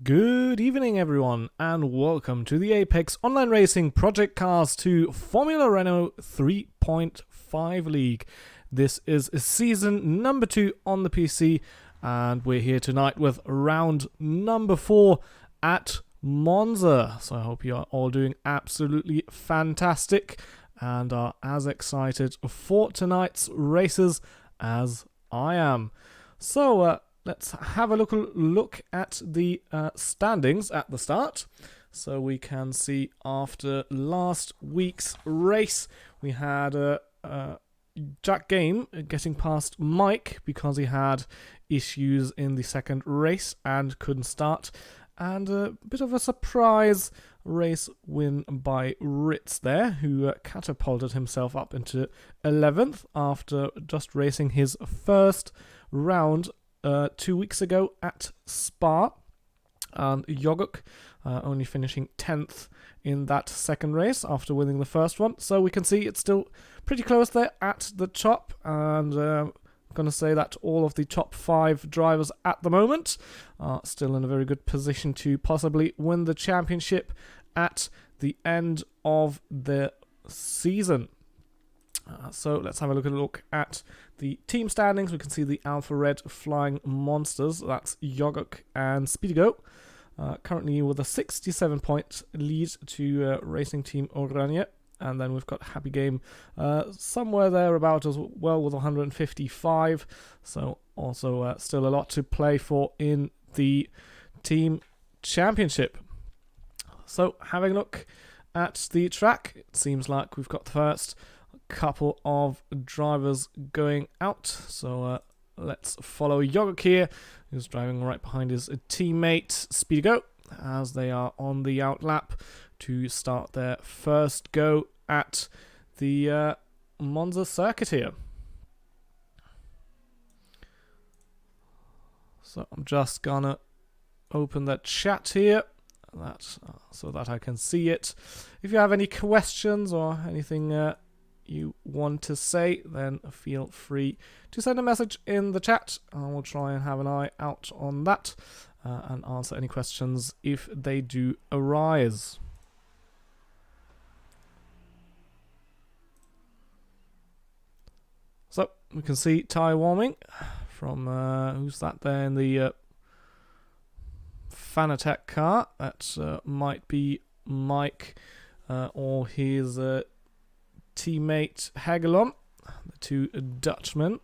Good evening everyone and welcome to the Apex Online Racing Project Cars 2 Formula Renault 3.5 League. This is season number 2 on the PC and we're here tonight with round number 4 at Monza. So I hope you are all doing absolutely fantastic and are as excited for tonight's races as I am. So let's have a look at the standings at the start. So we can see after last week's race, we had Jack Game getting past Mike because he had issues in the second race and couldn't start. And a bit of a surprise race win by Ritz there, who catapulted himself up into 11th after just racing his first round 2 weeks ago at Spa, and Yoguk only finishing 10th in that second race after winning the first one. So we can see it's still pretty close there at the top, and I'm going to say that all of the top 5 drivers at the moment are still in a very good position to possibly win the championship at the end of the season. So let's have a look at the team standings. We can see the Alpha Red Flying Monsters, that's Yoguk and Speedigo, currently with a 67-point lead to Racing Team Oranje. And then we've got Happy Game somewhere there about as well with 155. So also still a lot to play for in the team championship. So having a look at the track, it seems like we've got the first couple of drivers going out. So let's follow Yoguk here, who's driving right behind his teammate Speedigo as they are on the out lap to start their first go at the Monza circuit here. So I'm just gonna open that chat here so that I can see it. If you have any questions or anything you want to say, then feel free to send a message in the chat. I will try and have an eye out on that and answer any questions if they do arise. So we can see tyre warming from who's that there in the Fanatec car. That might be Mike or his teammate Hagelom, the two Dutchmen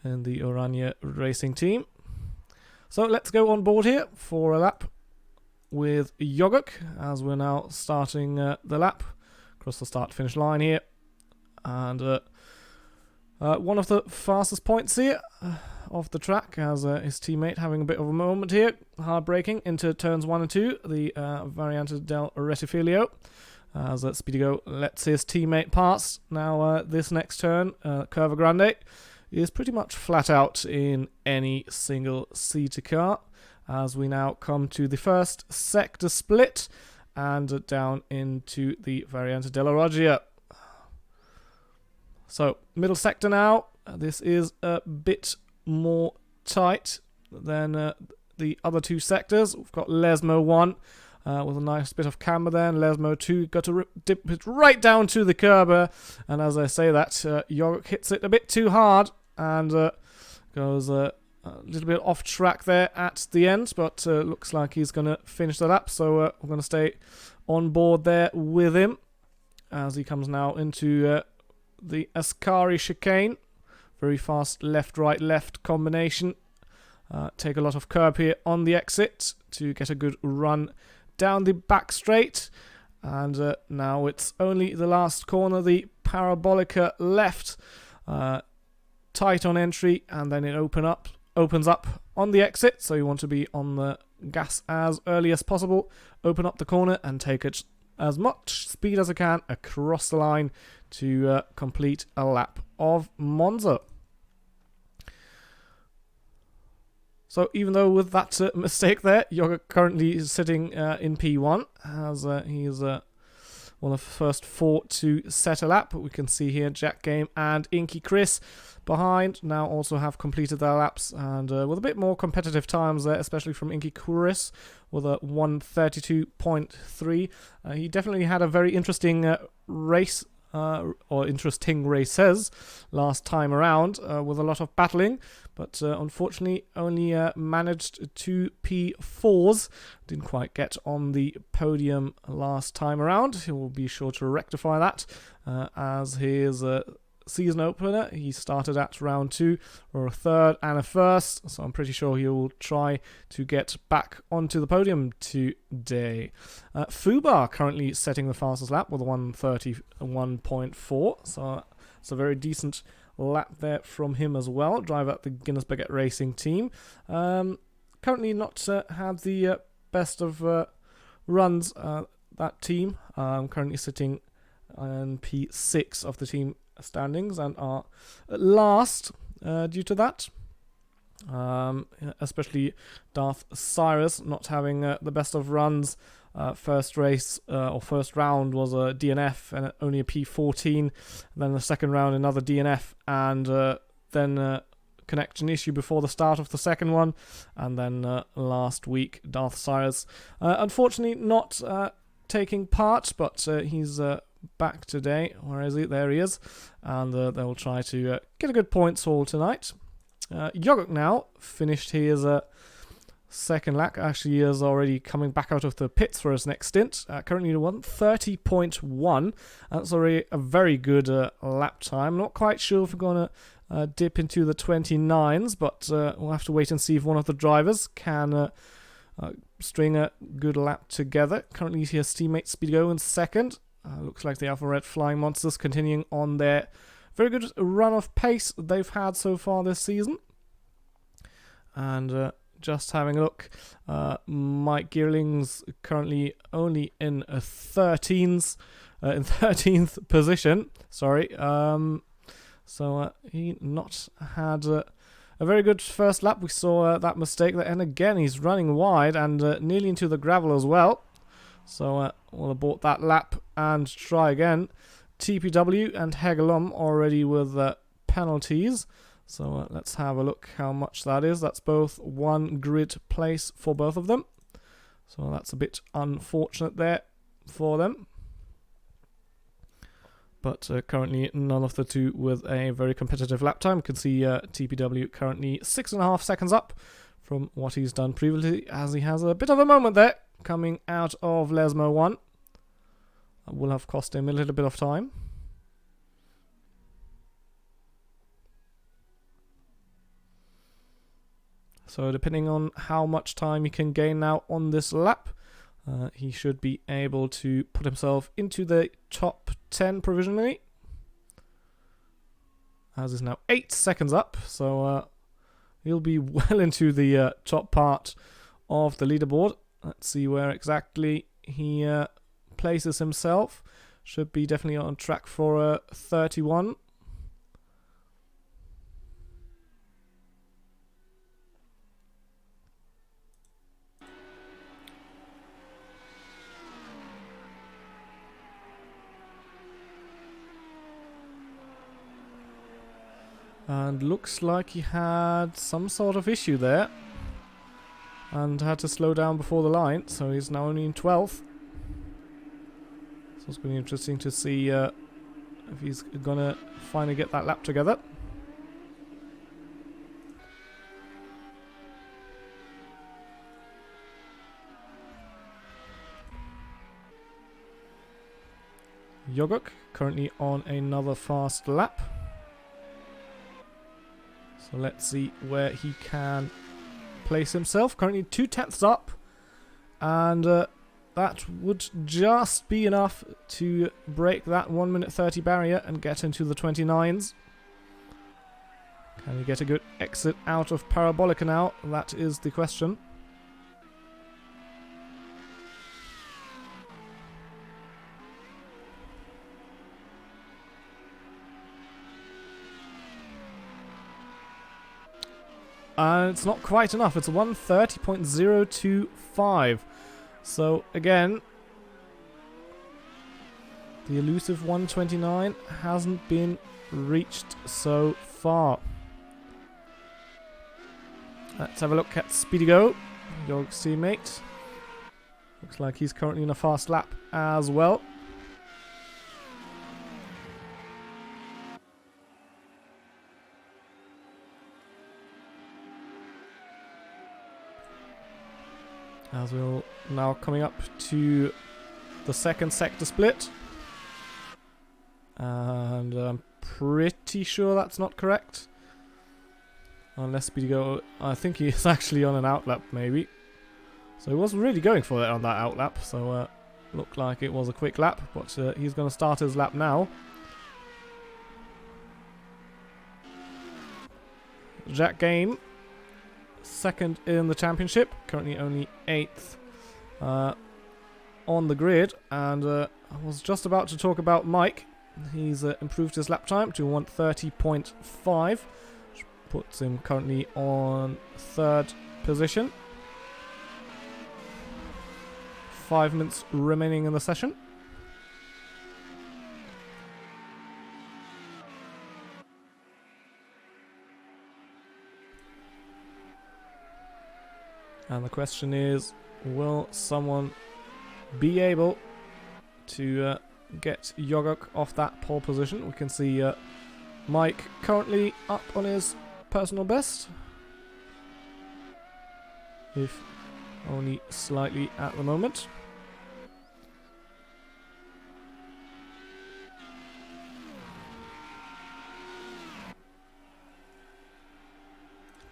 in the Oranje racing team. So let's go on board here for a lap with Yoguk as we're now starting the lap across the start-finish line here. And one of the fastest points here of the track as his teammate having a bit of a moment here, hard braking into turns 1 and 2, the Variante del Rettifilio, as Speedigo lets his teammate pass. Now this next turn, Curva Grande, is pretty much flat out in any single-seater car, as we now come to the first sector split and down into the Variante della Roggia. So middle sector now, this is a bit more tight than the other two sectors. We've got Lesmo 1 with a nice bit of camber there, and Lesmo 2 got to dip it right down to the curb. And as I say that, Yoguk hits it a bit too hard and goes a little bit off track there at the end, but looks like he's going to finish the lap. So we're going to stay on board there with him as he comes now into the Ascari chicane. Very fast left-right left combination. Take a lot of curb here on the exit to get a good run down the back straight. And now it's only the last corner, the Parabolica left. Tight on entry, and then it opens up on the exit. So you want to be on the gas as early as possible. Open up the corner and take it as much speed as I can across the line to complete a lap of Monza. So even though with that mistake there, Yoguk currently is sitting in P1 as he's one of the first 4 to set a lap. We can see here Jack Game and Inky Chris behind now also have completed their laps, and with a bit more competitive times there, especially from Inky Chris with a 1:32.3. He definitely had a very interesting race, or interesting races last time around, with a lot of battling, but unfortunately only managed 2 P4s. Didn't quite get on the podium last time around. He will be sure to rectify that as his season opener. He started at round 2 or a 3rd and a 1st, so I'm pretty sure he will try to get back onto the podium today. Fubar currently setting the fastest lap with a 1:31.4, so it's a very decent lap there from him as well. Driver at the Guinness Baguette Racing team. Currently not had the best of runs, that team. Currently sitting on P6 of the team standings and are last due to that. Especially Darth Cyrus not having the best of runs. First race or first round was a DNF and only a P14. Then the second round another DNF, and then connection issue before the start of the second one. And then last week Darth Cyrus unfortunately not taking part, but he's back today. Where is he? There he is. And they'll try to get a good points haul tonight. Yogurt now finished his second lap. Actually, he is already coming back out of the pits for his next stint. Currently 1:30.1. That's already a very good lap time. Not quite sure if we're going to dip into the 29s, but we'll have to wait and see if one of the drivers can string a good lap together. Currently his teammate Speedo in second. Looks like the Alpha Red Flying Monsters continuing on their very good run of pace they've had so far this season. And just having a look, Mike Gearling's currently only in 13th position. Sorry. So he not had a very good first lap. We saw that mistake there, and again he's running wide and nearly into the gravel as well. So we'll abort that lap and try again. TPW and Hegelum already with penalties. So let's have a look how much that is. That's both 1 grid place for both of them. So that's a bit unfortunate there for them. But currently none of the two with a very competitive lap time. You can see TPW currently 6.5 seconds up from what he's done previously, as he has a bit of a moment there coming out of Lesmo 1. That will have cost him a little bit of time. So depending on how much time he can gain now on this lap, he should be able to put himself into the top 10 provisionally. As is now 8 seconds up, so he'll be well into the top part of the leaderboard. Let's see where exactly he places himself. Should be definitely on track for 31. And looks like he had some sort of issue there and had to slow down before the line, so he's now only in 12th. So it's going to be interesting to see if he's going to finally get that lap together. Yogok currently on another fast lap. So let's see where he can place himself. Currently 2/10 up. And that would just be enough to break that 1:30 barrier and get into the 29s. Can he get a good exit out of Parabolica now? That is the question. It's not quite enough. It's 1:30.025. So again, The elusive 129 hasn't been reached so far. Let's have a look at Speedy Go, Jorg's teammate. Looks like he's currently in a fast lap as well. As we're now coming up to the second sector split. And I'm pretty sure that's not correct. Unless Speedy Go, I think he's actually on an outlap maybe. So he wasn't really going for it on that outlap. So looked like it was a quick lap, but he's going to start his lap now. Jack Game, second in the championship, currently only 8th on the grid. And I was just about to talk about Mike. He's improved his lap time to 1:30.5, which puts him currently on 3rd position. 5 minutes remaining in the session. And the question is, will someone be able to get Jogok off that pole position? We can see Mike currently up on his personal best, if only slightly at the moment.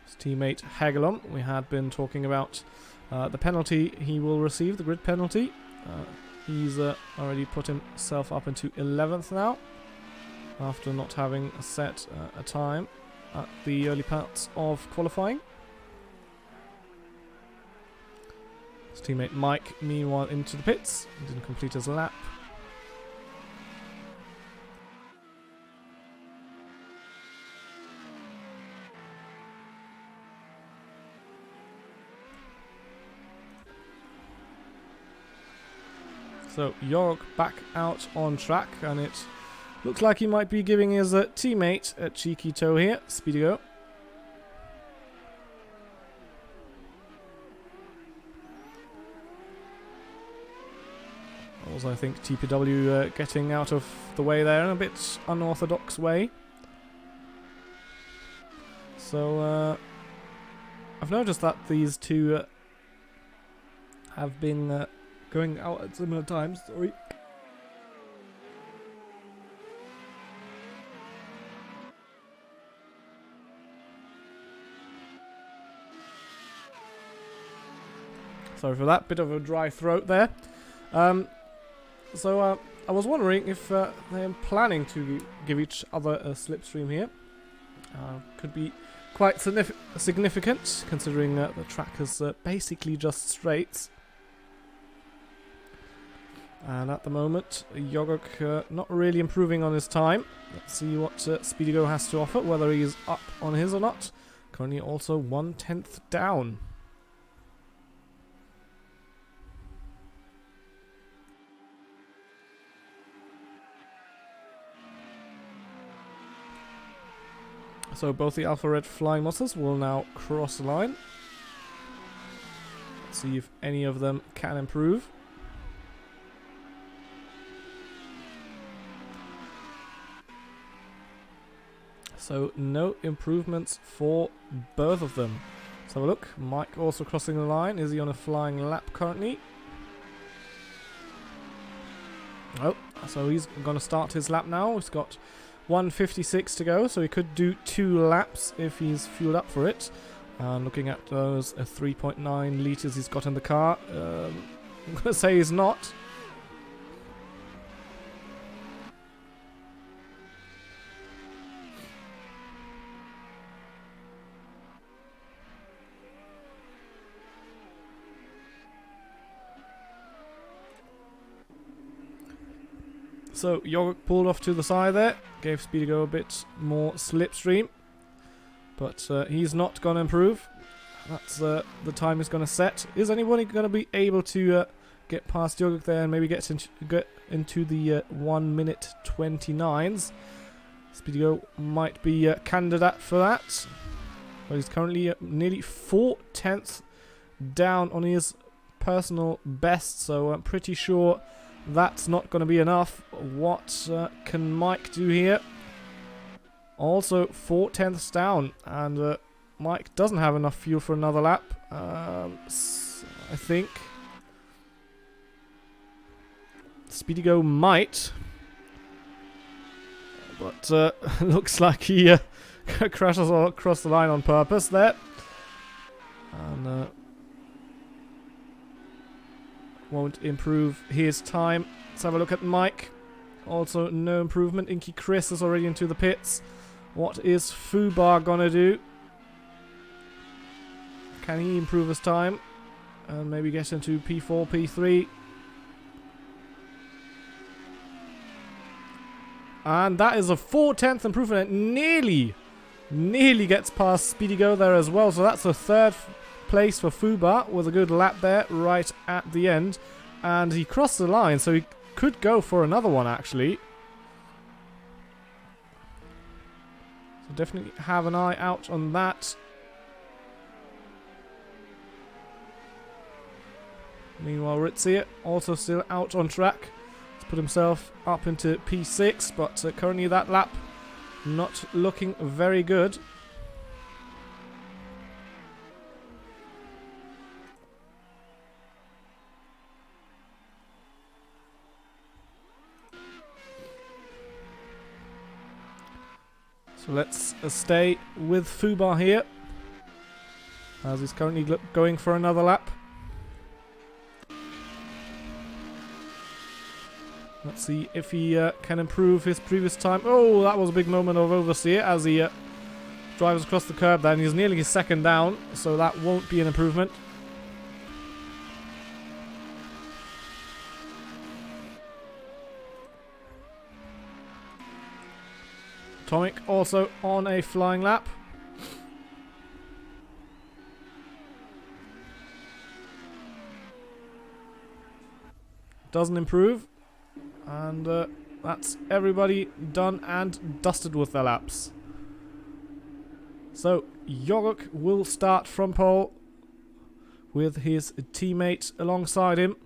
His teammate Hagelon, we had been talking about the penalty he will receive, the grid penalty. He's already put himself up into 11th now, after not having set a time at the early parts of qualifying. His teammate Mike, meanwhile, into the pits. Didn't complete his lap. So Jorg back out on track, and it looks like he might be giving his teammate a cheeky toe here. Speedy Go. Also, I think TPW getting out of the way there in a bit unorthodox way. So I've noticed that these two have been going out at similar times. Sorry. Sorry for that, bit of a dry throat there. So I was wondering if they're planning to give each other a slipstream here. Could be quite significant, considering the track is basically just straights. And at the moment, Jogok not really improving on his time. Let's see what Speedy Go has to offer, whether he's up on his or not. Currently also 1/10 down. So both the Alpha Red flying monsters will now cross the line. Let's see if any of them can improve. So no improvements for both of them. Let's have a look. Mike also crossing the line. Is he on a flying lap currently? Oh, so he's going to start his lap now. He's got 1:56 to go, so he could do 2 laps if he's fueled up for it. Looking at those 3.9 litres he's got in the car, I'm going to say he's not. So Jorg pulled off to the side there, gave Speedy Go a bit more slipstream, but he's not going to improve. That's the time he's going to set. Is anybody going to be able to get past Jorg there and maybe get into the 1 minute 29s. Speedigo might be a candidate for that. But he's currently nearly 4/10 down on his personal best, so I'm pretty sure that's not going to be enough. What can Mike do here? Also 4/10 down, and Mike doesn't have enough fuel for another lap, I think. Speedigo might, but looks like he crashes across the line on purpose there. And won't improve his time. Let's have a look at Mike. Also no improvement. Inky Chris is already into the pits. What is Fubar gonna do? Can he improve his time? And maybe get into P4, P3. And that is a 4/10 improvement. It nearly gets past Speedigo there as well. So that's a 3rd place for Fubar with a good lap there right at the end. And he crossed the line, so he could go for another one actually. So definitely have an eye out on that. Meanwhile, Ritzy also still out on track. He's put himself up into P6, but currently that lap not looking very good. So let's stay with Fubar here, as he's currently going for another lap. Let's see if he can improve his previous time. Oh, that was a big moment of oversteer as he drives across the curb there, and he's nearly 2nd down, so that won't be an improvement. Tomic also on a flying lap. Doesn't improve. And that's everybody done and dusted with their laps. So Yoguk will start from pole with his teammate alongside him.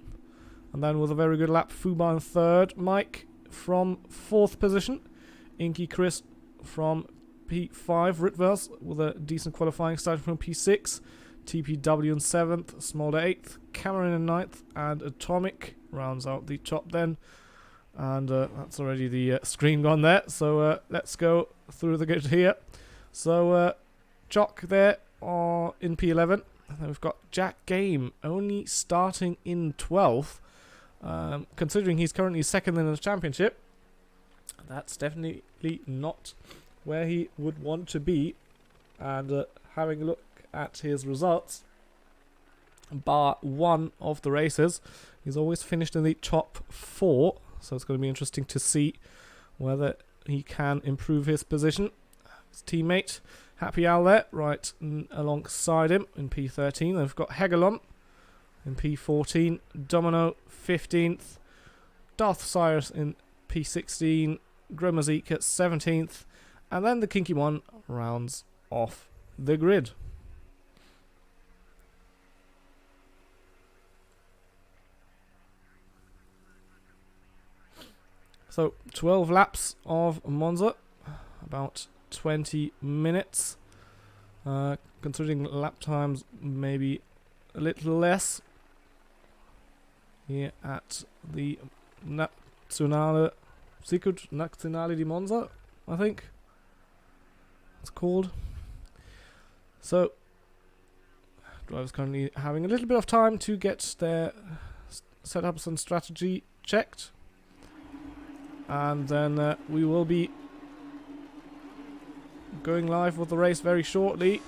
And then with a very good lap, Fubar in 3rd. Mike from 4th position. Inky Chris from P5. Ritvers with a decent qualifying starting from P6. TPW in 7th. Smolder 8th. Cameron in 9th. And Atomic rounds out the top then. And that's already the screen gone there. So let's go through the grid here. So Jock there in P11. And then we've got Jack Game only starting in 12th. Considering he's currently 2nd in the championship, that's definitely not where he would want to be. And having a look at his results, bar one of the races, he's always finished in the top 4. So it's going to be interesting to see whether he can improve his position. His teammate, Happy Al there, right alongside him in P13. Then we've got Hegelom in P14. Domino 15th. Darth Cyrus in P16. Gromazik at 17th. And then the Kinky One rounds off the grid. So 12 laps of Monza, about 20 minutes. Considering lap times maybe a little less. Here at the Nazionale, Nazionale di Monza, I think it's called. So drivers currently having a little bit of time to get their setups and strategy checked. And then we will be going live with the race very shortly.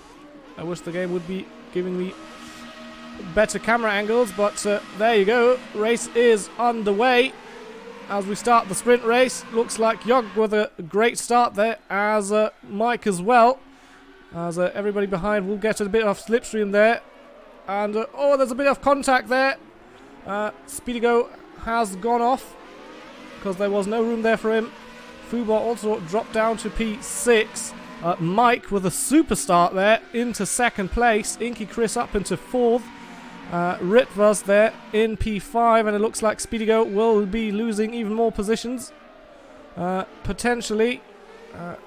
I wish the game would be giving me better camera angles, but there you go. Race is underway as we start the sprint race. Looks like Yog with a great start there, as Mike as well. As everybody behind will get a bit of slipstream there. And oh, there's a bit of contact there. Speedigo has gone off. because there was no room there for him. Fubar also dropped down to P6. Mike with a super start there into second place. Inky Chris up into fourth. Ritvas there in P5, and it looks like Speedigo will be losing even more positions. Potentially,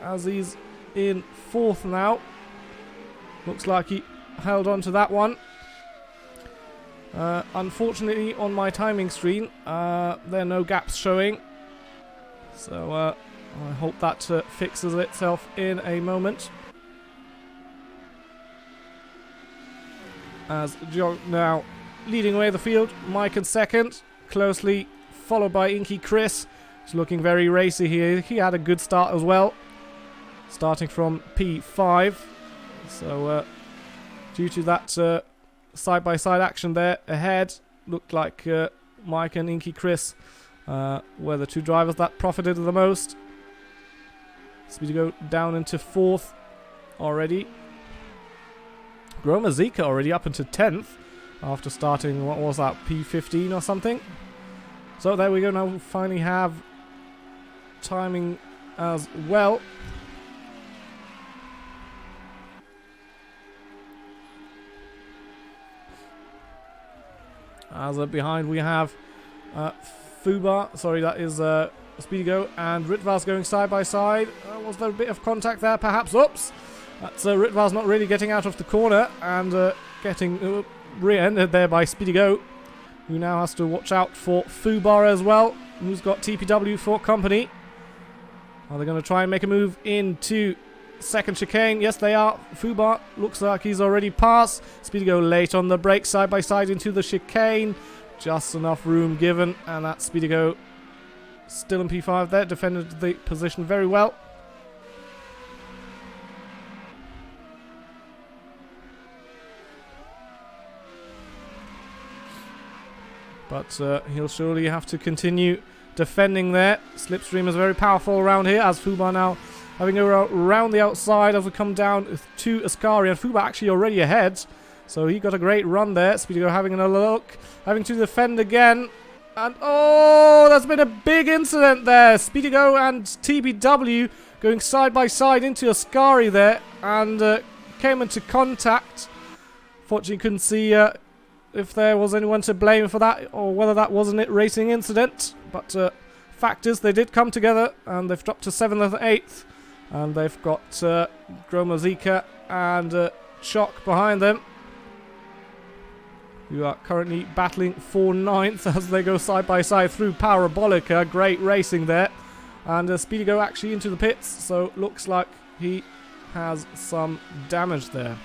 as he's in fourth now. Looks like he held on to that one. Unfortunately, on my timing screen, there are no gaps showing. So I hope that fixes itself in a moment. As John now leading away the field. Mike in second, closely followed by Inky Chris. He's looking very racy here. He had a good start as well, starting from P5. So due to that side-by-side action there ahead, looked like Mike and Inky Chris were the two drivers that profited the most. Speedigo down into fourth already. Gromazika already up into 10th after starting, what was that, P15 or something. So there we go, now we finally have timing as well. As behind we have Fubar, sorry, that is Speedigo and Ritvas going side by side. Was there a bit of contact there perhaps? Oops! That's Ritvas not really getting out of the corner and getting rear-ended there by Speedigo, who now has to watch out for Fubar as well, who's got TPW for company. Are they going to try and make a move into second chicane? Yes, they are. Fubar looks like he's already passed. Speedigo late on the brake, side by side into the chicane. Just enough room given, and that's Speedigo still in P5 there, defended the position very well. But he'll surely have to continue defending there. Slipstream is very powerful around here, as Fubar now having a route around the outside as we come down to Ascari, and Fubar actually already ahead. So he got a great run there. Speedigo having another look, having to defend again. And oh, there's been a big incident there. Speedigo and TPW going side by side into Ascari there, and came into contact. Fortunately, couldn't see if there was anyone to blame for that, or whether that was a racing incident. But fact is, they did come together, and they've dropped to 7th and 8th. And they've got Gromazika and Shock behind them, who are currently battling for 9th as they go side by side through Parabolica. Great racing there. And Speedigo actually into the pits, so looks like he has some damage there.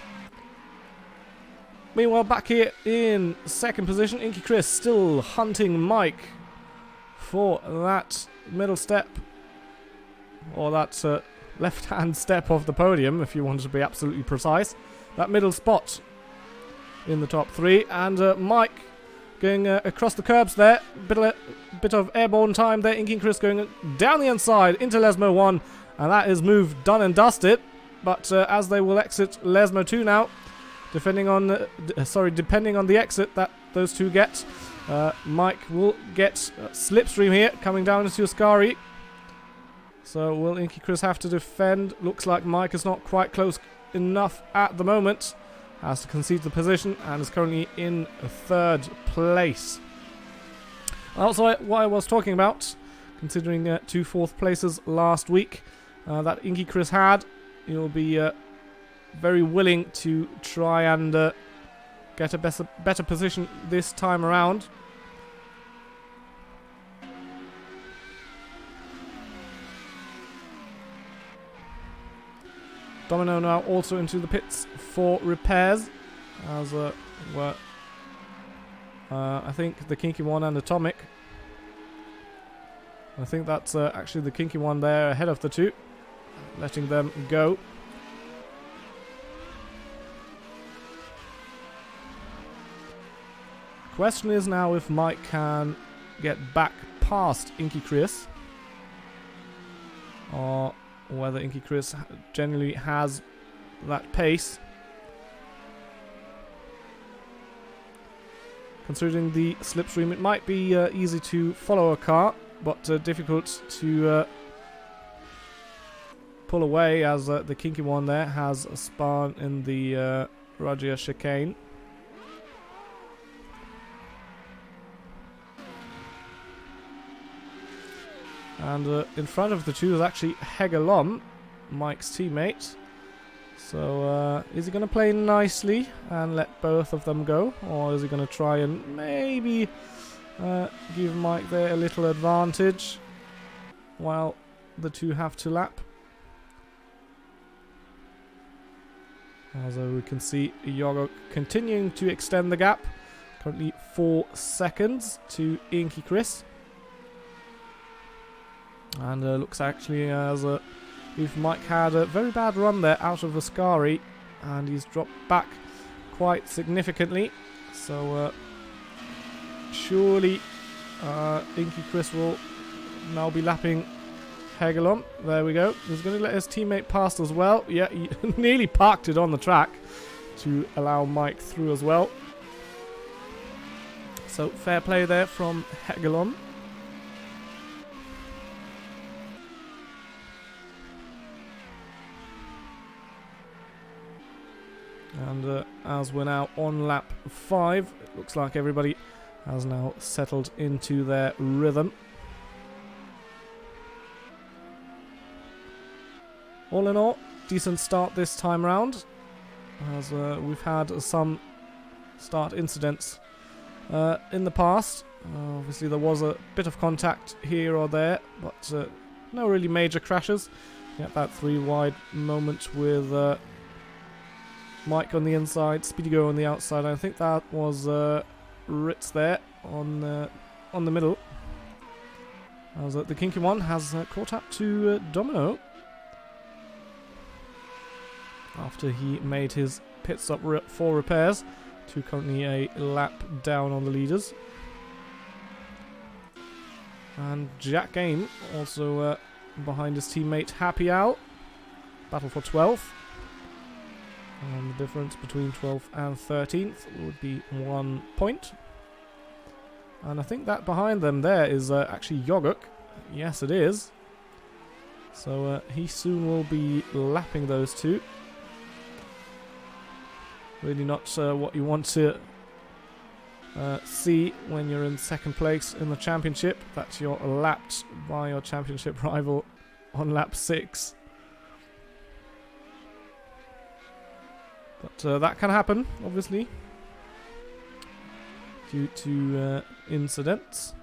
Meanwhile, back here in second position, Inky Chris still hunting Mike for that middle step, or that left-hand step of the podium, if you want to be absolutely precise. That middle spot in the top three, and Mike going across the curbs there. Bit of airborne time there. Inky Chris going down the inside into Lesmo 1, and that is move done and dusted. But as they will exit Lesmo 2 now, depending on the exit that those two get, Mike will get Slipstream here coming down into Ascari. So will Inky Chris have to defend? Looks like Mike is not quite close enough at the moment. Has to concede the position and is currently in third place. Also, what I was talking about, considering 2 fourth places last week that Inky Chris had, he'll be very willing to try and get a better position this time around. Domino now also into the pits for repairs, as I think the kinky one and Atomic. I think that's actually the kinky one there ahead of the two, letting them go. Question is now if Mike can get back past Inky Chris, or whether Inky Chris generally has that pace. Considering the slipstream, it might be easy to follow a car but difficult to pull away, as the kinky one there has a spun in the Ruggier chicane. And in front of the two is actually Hegelom, Mike's teammate. So is he going to play nicely and let both of them go? Or is he going to try and maybe give Mike there a little advantage while the two have to lap? As we can see, Yogo continuing to extend the gap. Currently 4 seconds to Inky Chris. And looks actually as if Mike had a very bad run there out of Ascari, and he's dropped back quite significantly. So surely Inky Chris will now be lapping Hegelom. There we go. He's going to let his teammate pass as well. Yeah, he nearly parked it on the track to allow Mike through as well. So fair play there from Hegelom. And as we're now on lap 5, it looks like everybody has now settled into their rhythm. All in all, decent start this time round, as we've had some start incidents in the past. Obviously there was a bit of contact here or there, but no really major crashes. You had that 3 wide moment with Mike on the inside, Speedy Go on the outside. I think that was Ritz there on the middle. As the kinky one has caught up to Domino after he made his pit stop for repairs, to currently a lap down on the leaders. And Jack Game also behind his teammate Happy Al. Battle for 12th. And the difference between 12th and 13th would be 1 point. And I think that behind them there is actually Yoguk. Yes, it is. So he soon will be lapping those two. Really not what you want to see when you're in second place in the championship, that you're lapped by your championship rival on lap 6. But that can happen, obviously, due to incidents,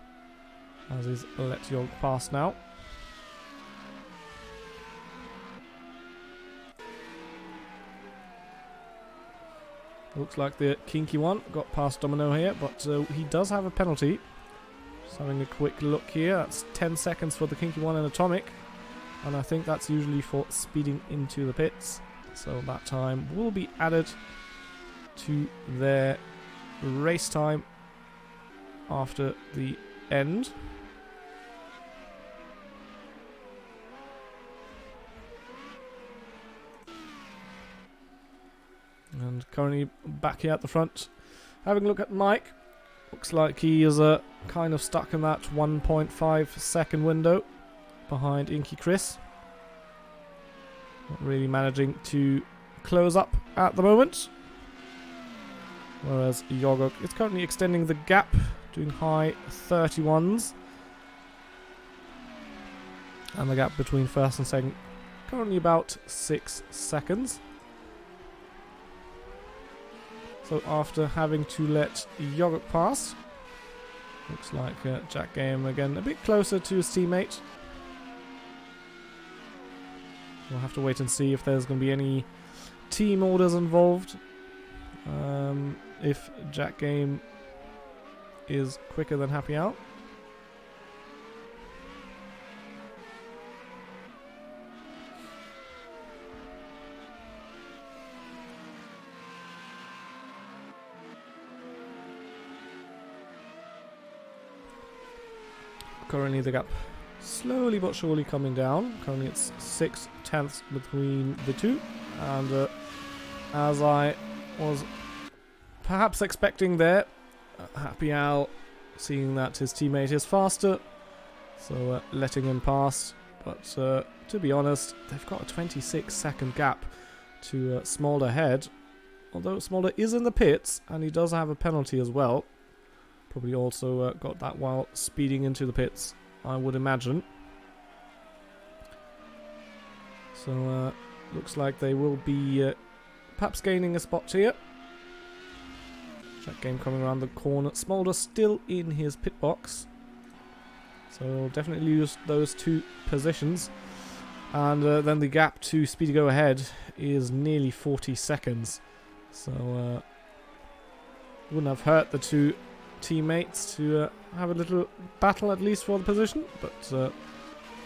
as is let Yog pass now. Looks like the kinky one got past Domino here, but he does have a penalty. Just having a quick look here, that's 10 seconds for the kinky one in Atomic, and I think that's usually for speeding into the pits. So that time will be added to their race time after the end. And currently back here at the front, having a look at Mike. Looks like he is kind of stuck in that 1.5 second window behind Inky Chris. Not really managing to close up at the moment. Whereas Yogok is currently extending the gap, doing high 31s. And the gap between first and second currently about 6 seconds. So after having to let Yogok pass, looks like Jack Game again a bit closer to his teammate. We'll have to wait and see if there's going to be any team orders involved. If Jack Game is quicker than Happy Out. Currently the gap slowly but surely coming down. Currently it's 6 tenths between the two. And as I was perhaps expecting there, Happy Al, seeing that his teammate is faster, so letting him pass. But to be honest, they've got a 26-second gap to Smolder ahead. Although Smolder is in the pits, and he does have a penalty as well. Probably also got that while speeding into the pits, I would imagine. So looks like they will be perhaps gaining a spot here. Track game coming around the corner. Smolder still in his pit box. So definitely lose those 2 positions. And then the gap to Speedy Go ahead is nearly 40 seconds. So wouldn't have hurt the 2 teammates to have a little battle at least for the position. But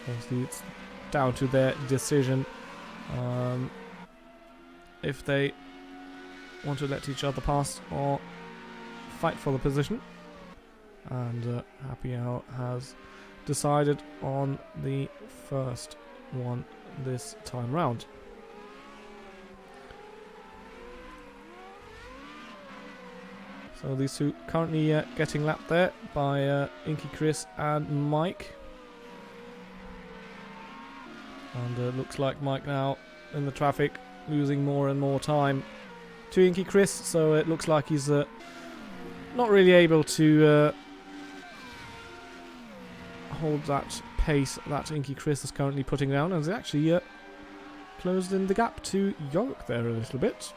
obviously it's down to their decision if they want to let each other pass or fight for the position. And Happy Hour has decided on the first one this time round. So these 2 currently getting lapped there by Inky Chris and Mike. And looks like Mike now in the traffic, losing more and more time to Inky Chris. So it looks like he's not really able to hold that pace that Inky Chris is currently putting down. And he's actually closed in the gap to Yorick there a little bit.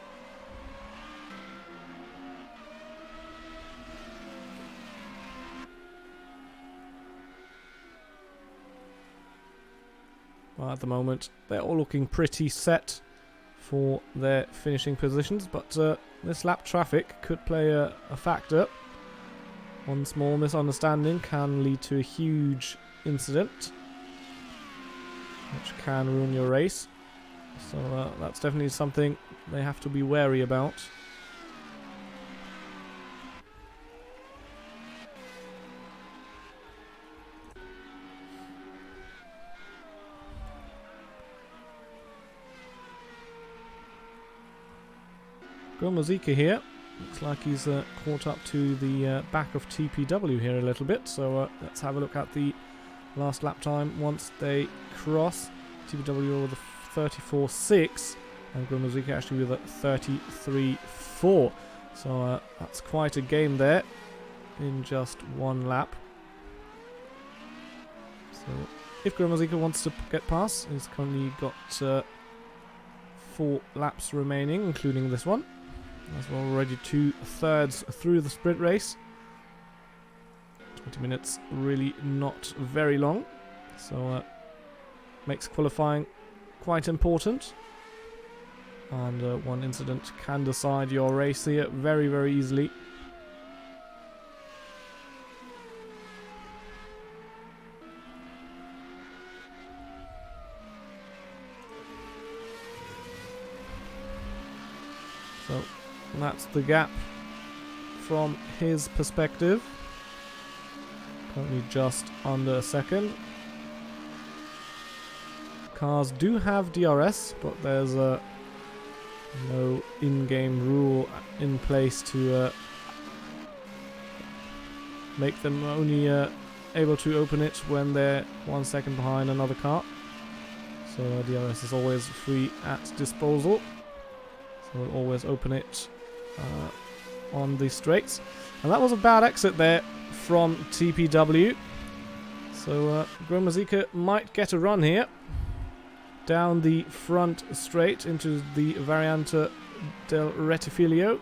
Well, at the moment, they're all looking pretty set for their finishing positions, but this lap traffic could play a factor. One small misunderstanding can lead to a huge incident, which can ruin your race. So that's definitely something they have to be wary about. Gromazika here. Looks like he's caught up to the back of TPW here a little bit. So let's have a look at the last lap time once they cross. TPW with a 34.6 and Gromazika actually with a 33.4. So that's quite a game there in just one lap. So if Gromazika wants to get past, he's currently got 4 laps remaining, including this one. As we're already 2/3 through the sprint race. 20 minutes really not very long. So makes qualifying quite important. And one incident can decide your race here very, very easily. So that's the gap from his perspective. Currently just under a second. Cars do have DRS, but there's no in-game rule in place to make them only able to open it when they're 1 second behind another car. So DRS is always free at disposal. So we'll always open it on the straights. And that was a bad exit there from TPW. So Gromazika might get a run here. Down the front straight into the Variante del Rettifilio.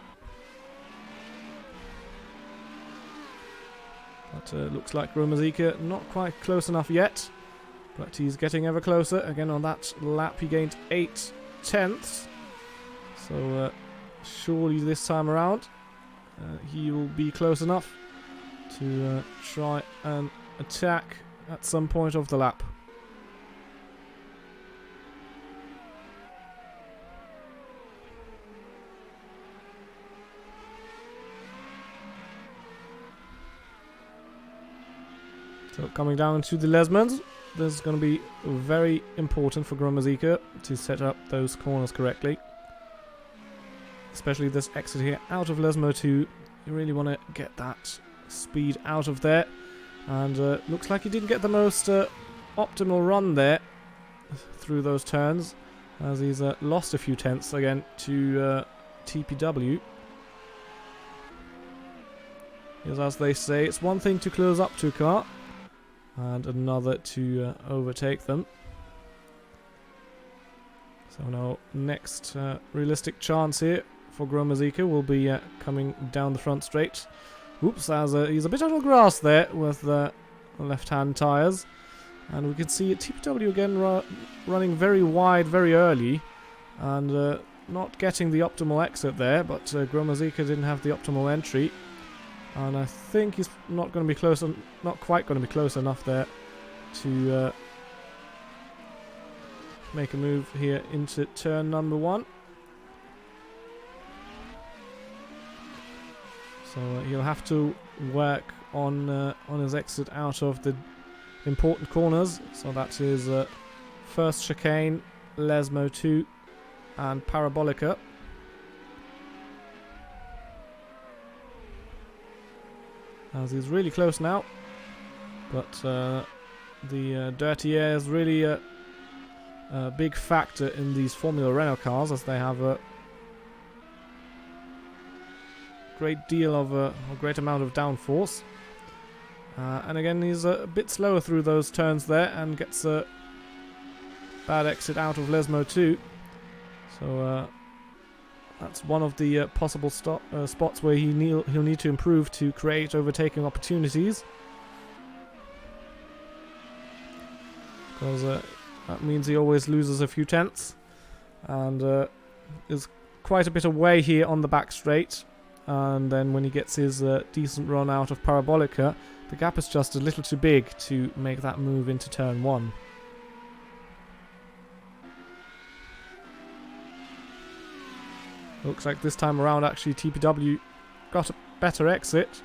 But looks like Gromazika not quite close enough yet. But he's getting ever closer. Again on that lap he gained 8/10. So surely this time around he will be close enough to try and attack at some point of the lap. So coming down to the Lesmans, this is going to be very important for Gromazika to set up those corners correctly. Especially this exit here out of Lesmo 2. You really want to get that speed out of there. And looks like he didn't get the most optimal run there through those turns, as he's lost a few tenths again to TPW. Because as they say, it's one thing to close up to a car and another to overtake them. So now next realistic chance here for Gromazika will be coming down the front straight. Oops, as he's a bit on the grass there with the left-hand tyres. And we can see TPW again running very wide very early and not getting the optimal exit there, but Gromazika didn't have the optimal entry. And I think he's not going to be close, not quite going to be close enough there to make a move here into turn number 1. So he'll have to work on his exit out of the important corners. So that is first chicane, Lesmo 2 and Parabolica. As he's really close now, but the dirty air is really a big factor in these Formula Renault cars, as they have a great deal of a great amount of downforce. And again, he's a bit slower through those turns there and gets a bad exit out of Lesmo 2. So that's one of the possible spots where he'll need to improve to create overtaking opportunities. Because that means he always loses a few tenths and is quite a bit away here on the back straight. And then when he gets his decent run out of Parabolica, the gap is just a little too big to make that move into turn 1. Looks like this time around actually TPW got a better exit,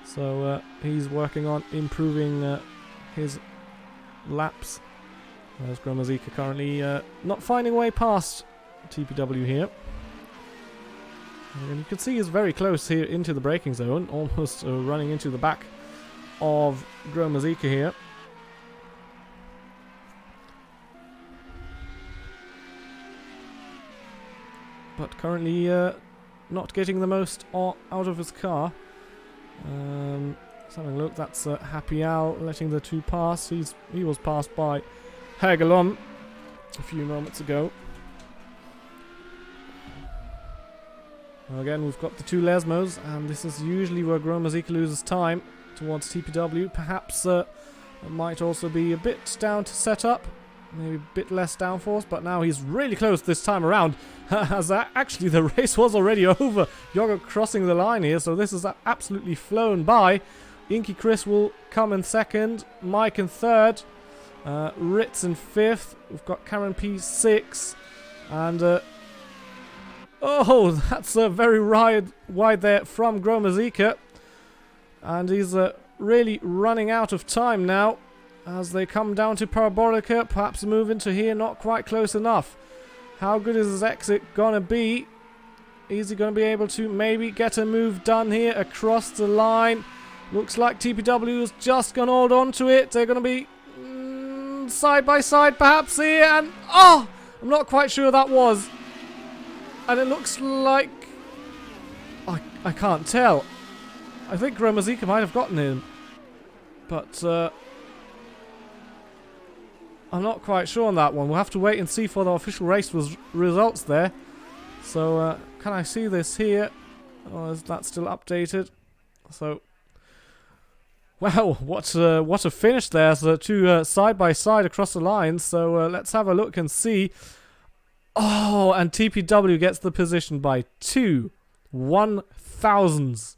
so he's working on improving his laps. There's Gromazika currently not finding a way past TPW here. And you can see he's very close here into the braking zone, almost running into the back of Gromazika here. But currently not getting the most out of his car. Let's have a look. That's Happy Al letting the 2 pass. He was passed by Hegelom a few moments ago. Again, we've got the 2 Lesmos, and this is usually where Gromazika loses time towards TPW. Perhaps it might also be a bit down to setup, maybe a bit less downforce, but now he's really close this time around. As actually the race was already over. Yoga crossing the line here, so this is absolutely flown by. Inky Chris will come in 2nd, Mike in 3rd, Ritz in 5th. We've got Karen P 6, and oh, that's very wide there from Gromazika. And he's really running out of time now as they come down to Parabolica. Perhaps a move into here, not quite close enough. How good is his exit going to be? Is he going to be able to maybe get a move done here across the line? Looks like TPW is just going to hold on to it. They're going to be side by side perhaps here. And oh, I'm not quite sure that was. And it looks like... I can't tell. I think Gromazika might have gotten him. But I'm not quite sure on that one. We'll have to wait and see for the official race results there. So can I see this here? Or is that still updated? So... Wow, what a finish there. So 2 side by side across the line. So let's have a look and see. Oh, and TPW gets the position by 2 1/1000ths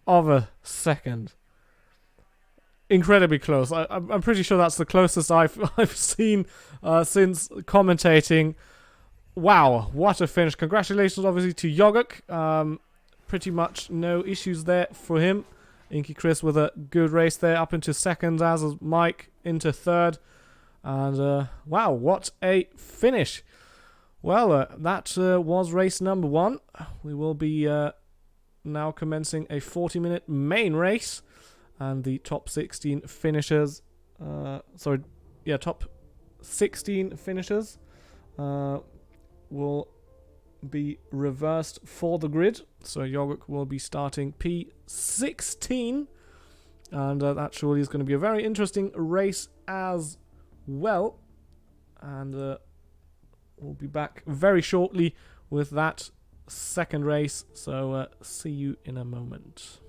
of a second. Incredibly close. I'm pretty sure that's the closest I've seen since commentating. Wow, what a finish. Congratulations, obviously, to Yoguk. Pretty much no issues there for him. Inky Chris with a good race there, up into 2nd, as is Mike into 3rd. And wow, what a finish. Well, that was race number 1. We will be now commencing a 40-minute main race. and the top 16 finishers, top 16 finishers will be reversed for the grid. So Yogurt will be starting P16, and that surely is going to be a very interesting race as well. And we'll be back very shortly with that second race, so see you in a moment.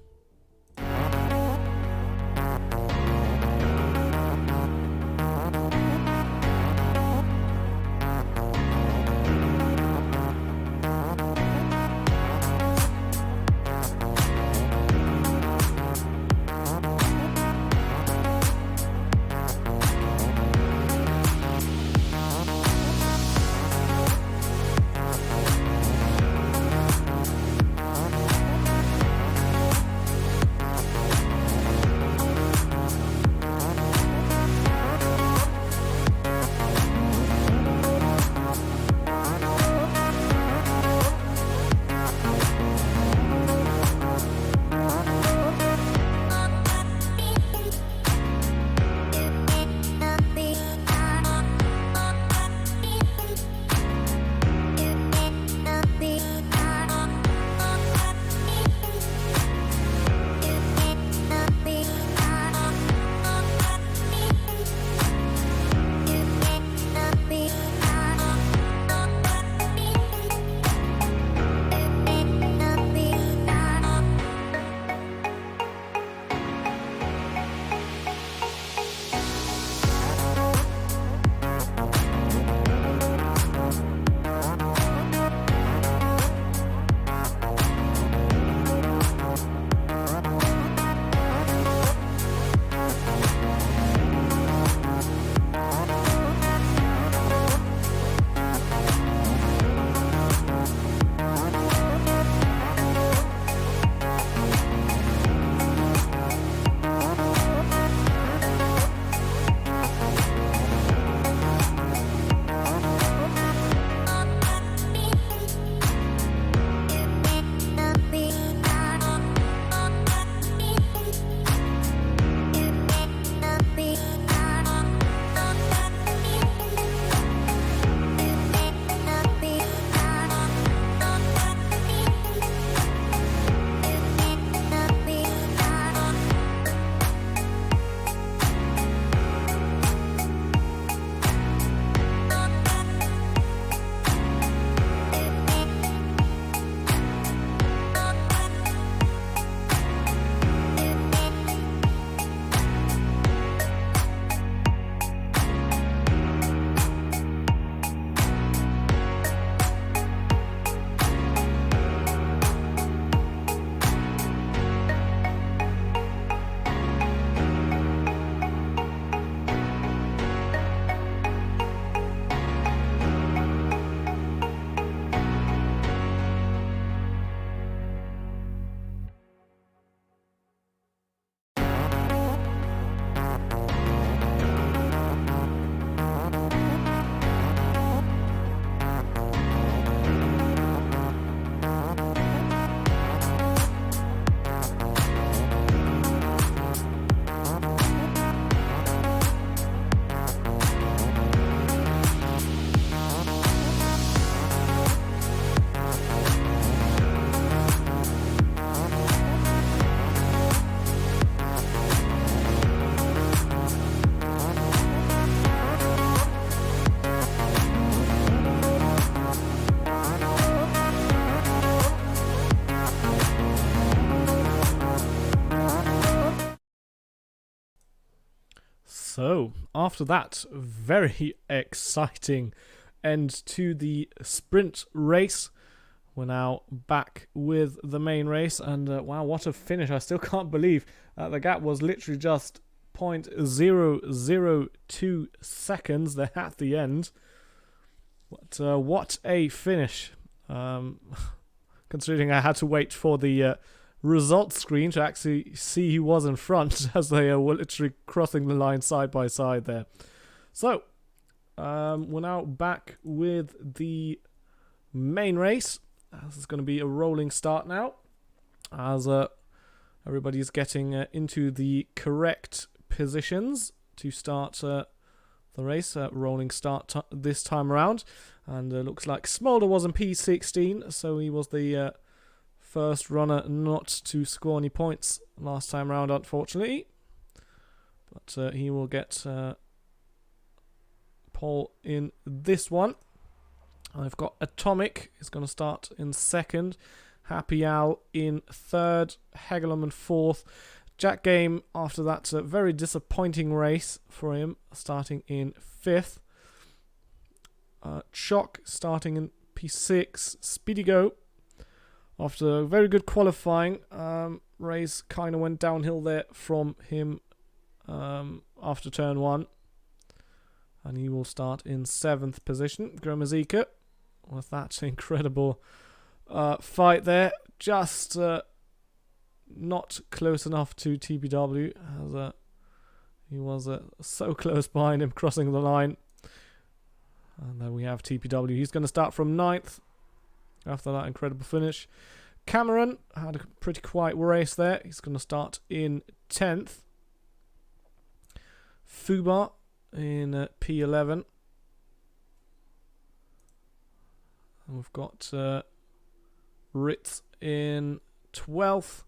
So, after that very exciting end to the sprint race, we're now back with the main race, and wow, what a finish. I still can't believe the gap was literally just 0.002 seconds there at the end. But what a finish. Considering I had to wait for the results screen to actually see who was in front as they were literally crossing the line side by side there. So, we're now back with the main race. This is going to be a rolling start now, as everybody's getting into the correct positions to start the race. Rolling start this time around. And looks like Smolder was in P16, so he was the first runner not to score any points last time around, unfortunately. But he will get pole in this one. I've got Atomic is going to start in second. Happy Owl in third. Hegelum in fourth. Jack Game, after that very disappointing race for him, starting in fifth. Chock starting in P6. Speedy Go, after a very good qualifying, race kind of went downhill there from him after turn 1. And he will start in 7th position. Gromazika, with that incredible fight there, just not close enough to TPW, as he was so close behind him crossing the line. And then we have TPW. He's going to start from 9th after that incredible finish. Cameron had a pretty quiet race there. He's going to start in 10th. Fubar in P11. And we've got Ritz in 12th.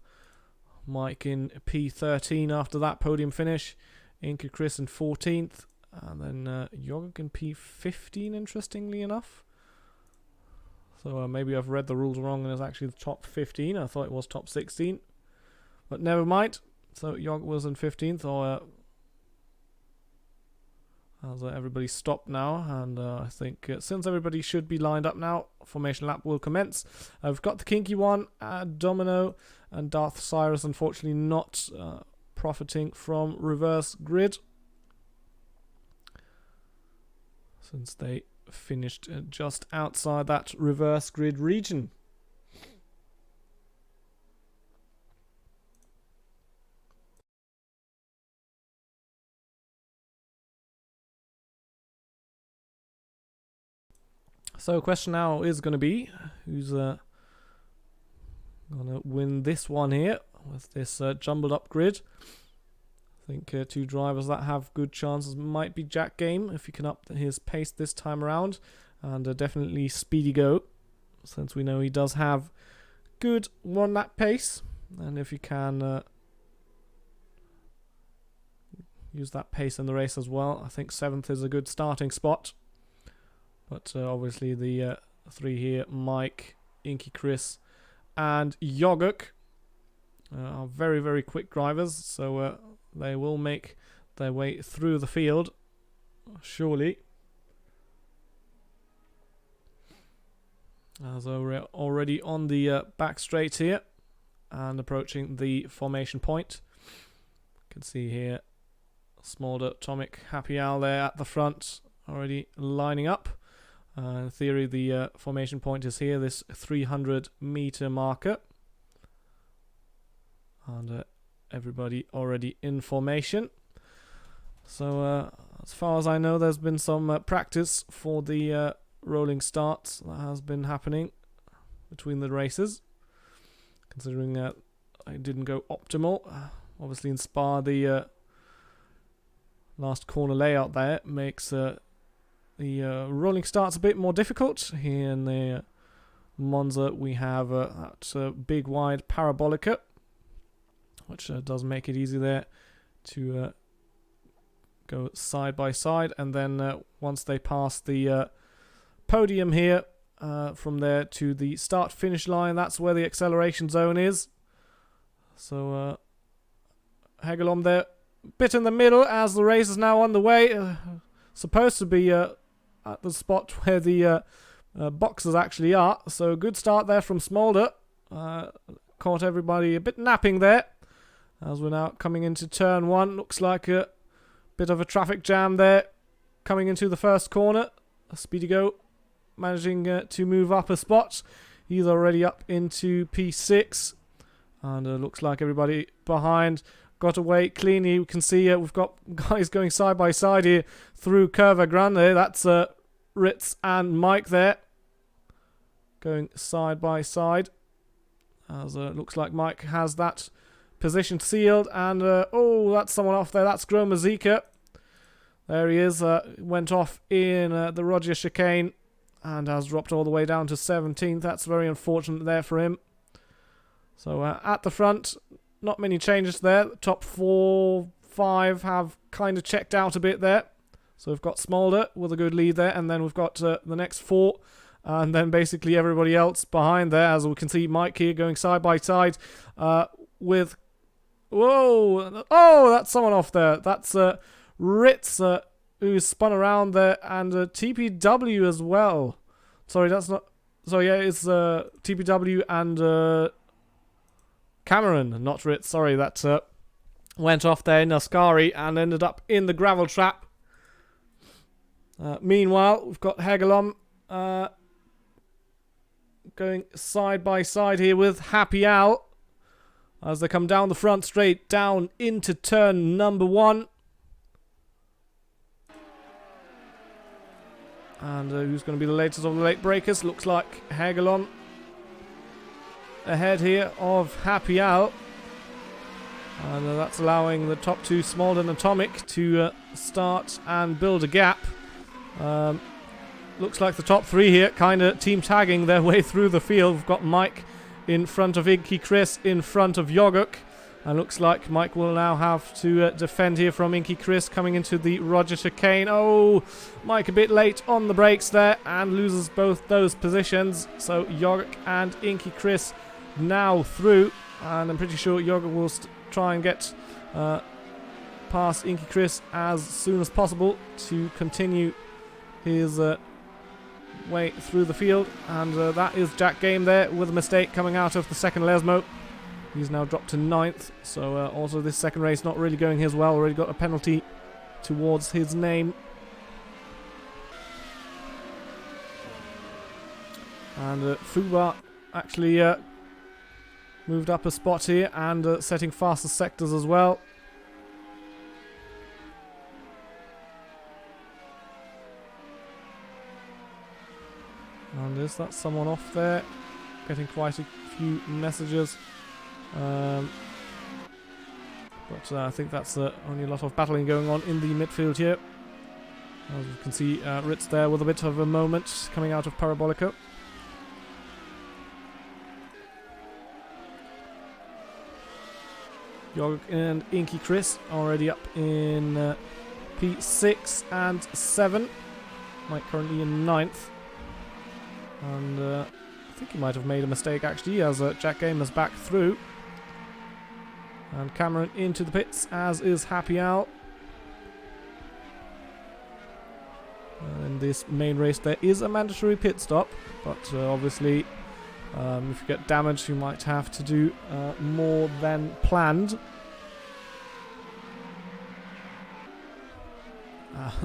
Mike in P13 after that podium finish. Inca Chris in 14th. And then Yogg in P15, interestingly enough. So maybe I've read the rules wrong and it's actually the top 15. I thought it was top 16. But never mind. So Yogg was in 15th. Or as everybody stopped now. And I think since everybody should be lined up now, formation lap will commence. I've got the kinky one, Domino and Darth Cyrus, unfortunately not profiting from reverse grid, since they finished just outside that reverse grid region. So question now is going to be, who's going to win this one here with this jumbled up grid? I think two drivers that have good chances might be Jack Game, if he can up his pace this time around, and definitely Speedy Go, since we know he does have good one lap pace, and if he can use that pace in the race as well, I think 7th is a good starting spot. But obviously the 3 here, Mike, Inky Chris and Yoguk, are very, very quick drivers, so they will make their way through the field, surely. So we're already on the back straight here and approaching the formation point. You can see here Smolder, Atomic, Happy Owl there at the front, already lining up. In theory, the formation point is here, this 300-meter marker. And everybody already in formation. So as far as I know, there's been some practice for the rolling starts that has been happening between the races, considering I didn't go optimal. Obviously in Spa, the last corner layout there makes the rolling starts a bit more difficult. Here in the Monza we have that big wide parabolica, which does make it easy there to go side by side, and then once they pass the podium here, from there to the start finish line, that's where the acceleration zone is. So Hegelom there, bit in the middle as the race is now on the way. Supposed to be at the spot where the boxes actually are. So good start there from Smolder. Caught everybody a bit napping there. As we're now coming into turn 1, looks like a bit of a traffic jam there. Coming into the first corner, Speedy Go managing to move up a spot. He's already up into P6. And looks like everybody behind got away cleanly. You can see we've got guys going side by side here through Curva Grande. That's Ritz and Mike there, going side by side. As looks like Mike has that position sealed, and oh, that's someone off there. That's Gromazika. There he is. Went off in the Roger chicane and has dropped all the way down to 17th. That's very unfortunate there for him. So at the front, not many changes there. Top 4, 5 have kind of checked out a bit there. So we've got Smolder with a good lead there, and then we've got the next 4, and then basically everybody else behind there. As we can see, Mike here going side by side with... Whoa! Oh, that's someone off there. That's Ritz, who's spun around there, and TPW as well. Sorry, that's not... So yeah, it's TPW and Cameron, not Ritz. Sorry, that went off there in Ascari and ended up in the gravel trap. Meanwhile, we've got Hegelom going side by side here with Happy Al as they come down the front straight, down into turn number 1. And who's going to be the latest of the late breakers? Looks like Hegelom ahead here of Happy Al. And that's allowing the top 2, Smolder and Atomic, to start and build a gap. Looks like the top 3 here kind of team tagging their way through the field. We've got Mike in front of Inky Chris, in front of Yoguk. And looks like Mike will now have to defend here from Inky Chris coming into the Roger chicane. Oh, Mike a bit late on the brakes there and loses both those positions. So Yoguk and Inky Chris now through. And I'm pretty sure Yoguk will try and get past Inky Chris as soon as possible to continue his way through the field. And that is Jack Game there with a mistake coming out of the second Lesmo. He's now dropped to 9th, so also this second race not really going his well. Already got a penalty towards his name. And Fuba actually moved up a spot here and setting faster sectors as well. And is that someone off there? Getting quite a few messages. But I think that's only a lot of battling going on in the midfield here. As you can see, Ritz there with a bit of a moment coming out of Parabolica. Yoguk and Inky Chris already up in P6 and 7. Mike currently in 9th. And I think he might have made a mistake actually as Jack Game is back through. And Cameron into the pits, as is Happy Al. In this main race there is a mandatory pit stop, but obviously if you get damaged you might have to do more than planned.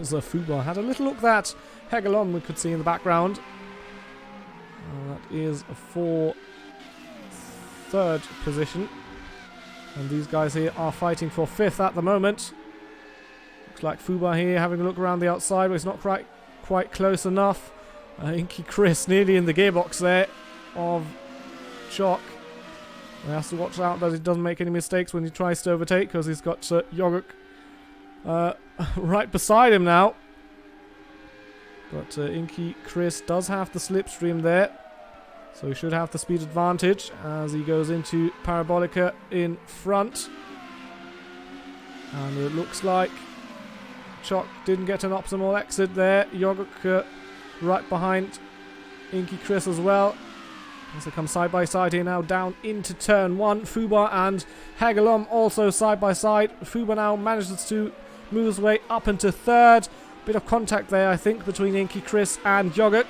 So Fuba had a little look that Hegelon we could see in the background. That is for 3rd position. And these guys here are fighting for 5th at the moment. Looks like Fuba here having a look around the outside, but it's not quite close enough. Inky Chris nearly in the gearbox there of Choc. He has to watch out that he doesn't make any mistakes when he tries to overtake, because he's got Yoguk right beside him now. But Inky Chris does have the slipstream there. So he should have the speed advantage as he goes into Parabolica in front. And it looks like Choc didn't get an optimal exit there. Yoguk right behind Inky Chris as well. As they come side by side here now down into turn 1. Fuba and Hegelom also side by side. Fuba now manages to move his way up into 3rd. Bit of contact there I think between Inky Chris and Yoguk.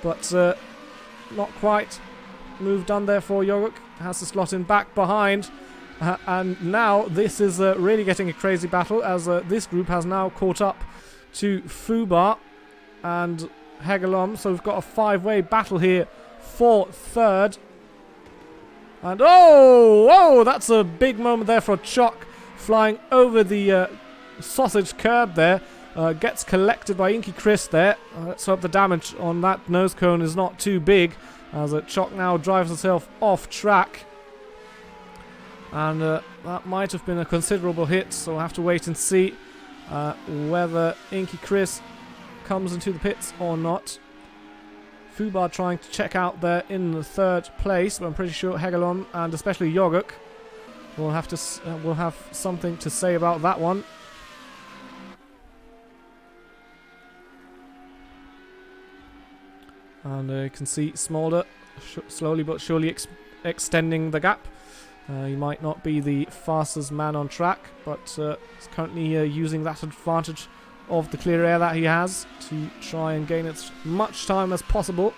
But not quite move done there for Yoguk. Has to slot in back behind. And now this is really getting a crazy battle as this group has now caught up to Fuba and Hegelom. So we've got a 5-way battle here for 3rd. And oh, that's a big moment there for Choc flying over the sausage curb there. Gets collected by Inky Chris there. Let's hope the damage on that nose cone is not too big, as Choc now drives herself off track. And that might have been a considerable hit, so we'll have to wait and see whether Inky Chris comes into the pits or not. Fubar trying to check out there in the 3rd place, but I'm pretty sure Hegelon and especially Yoguk will have something to say about that one. And you can see Smolder slowly but surely extending the gap. He might not be the fastest man on track, but he's currently using that advantage of the clear air that he has to try and gain as much time as possible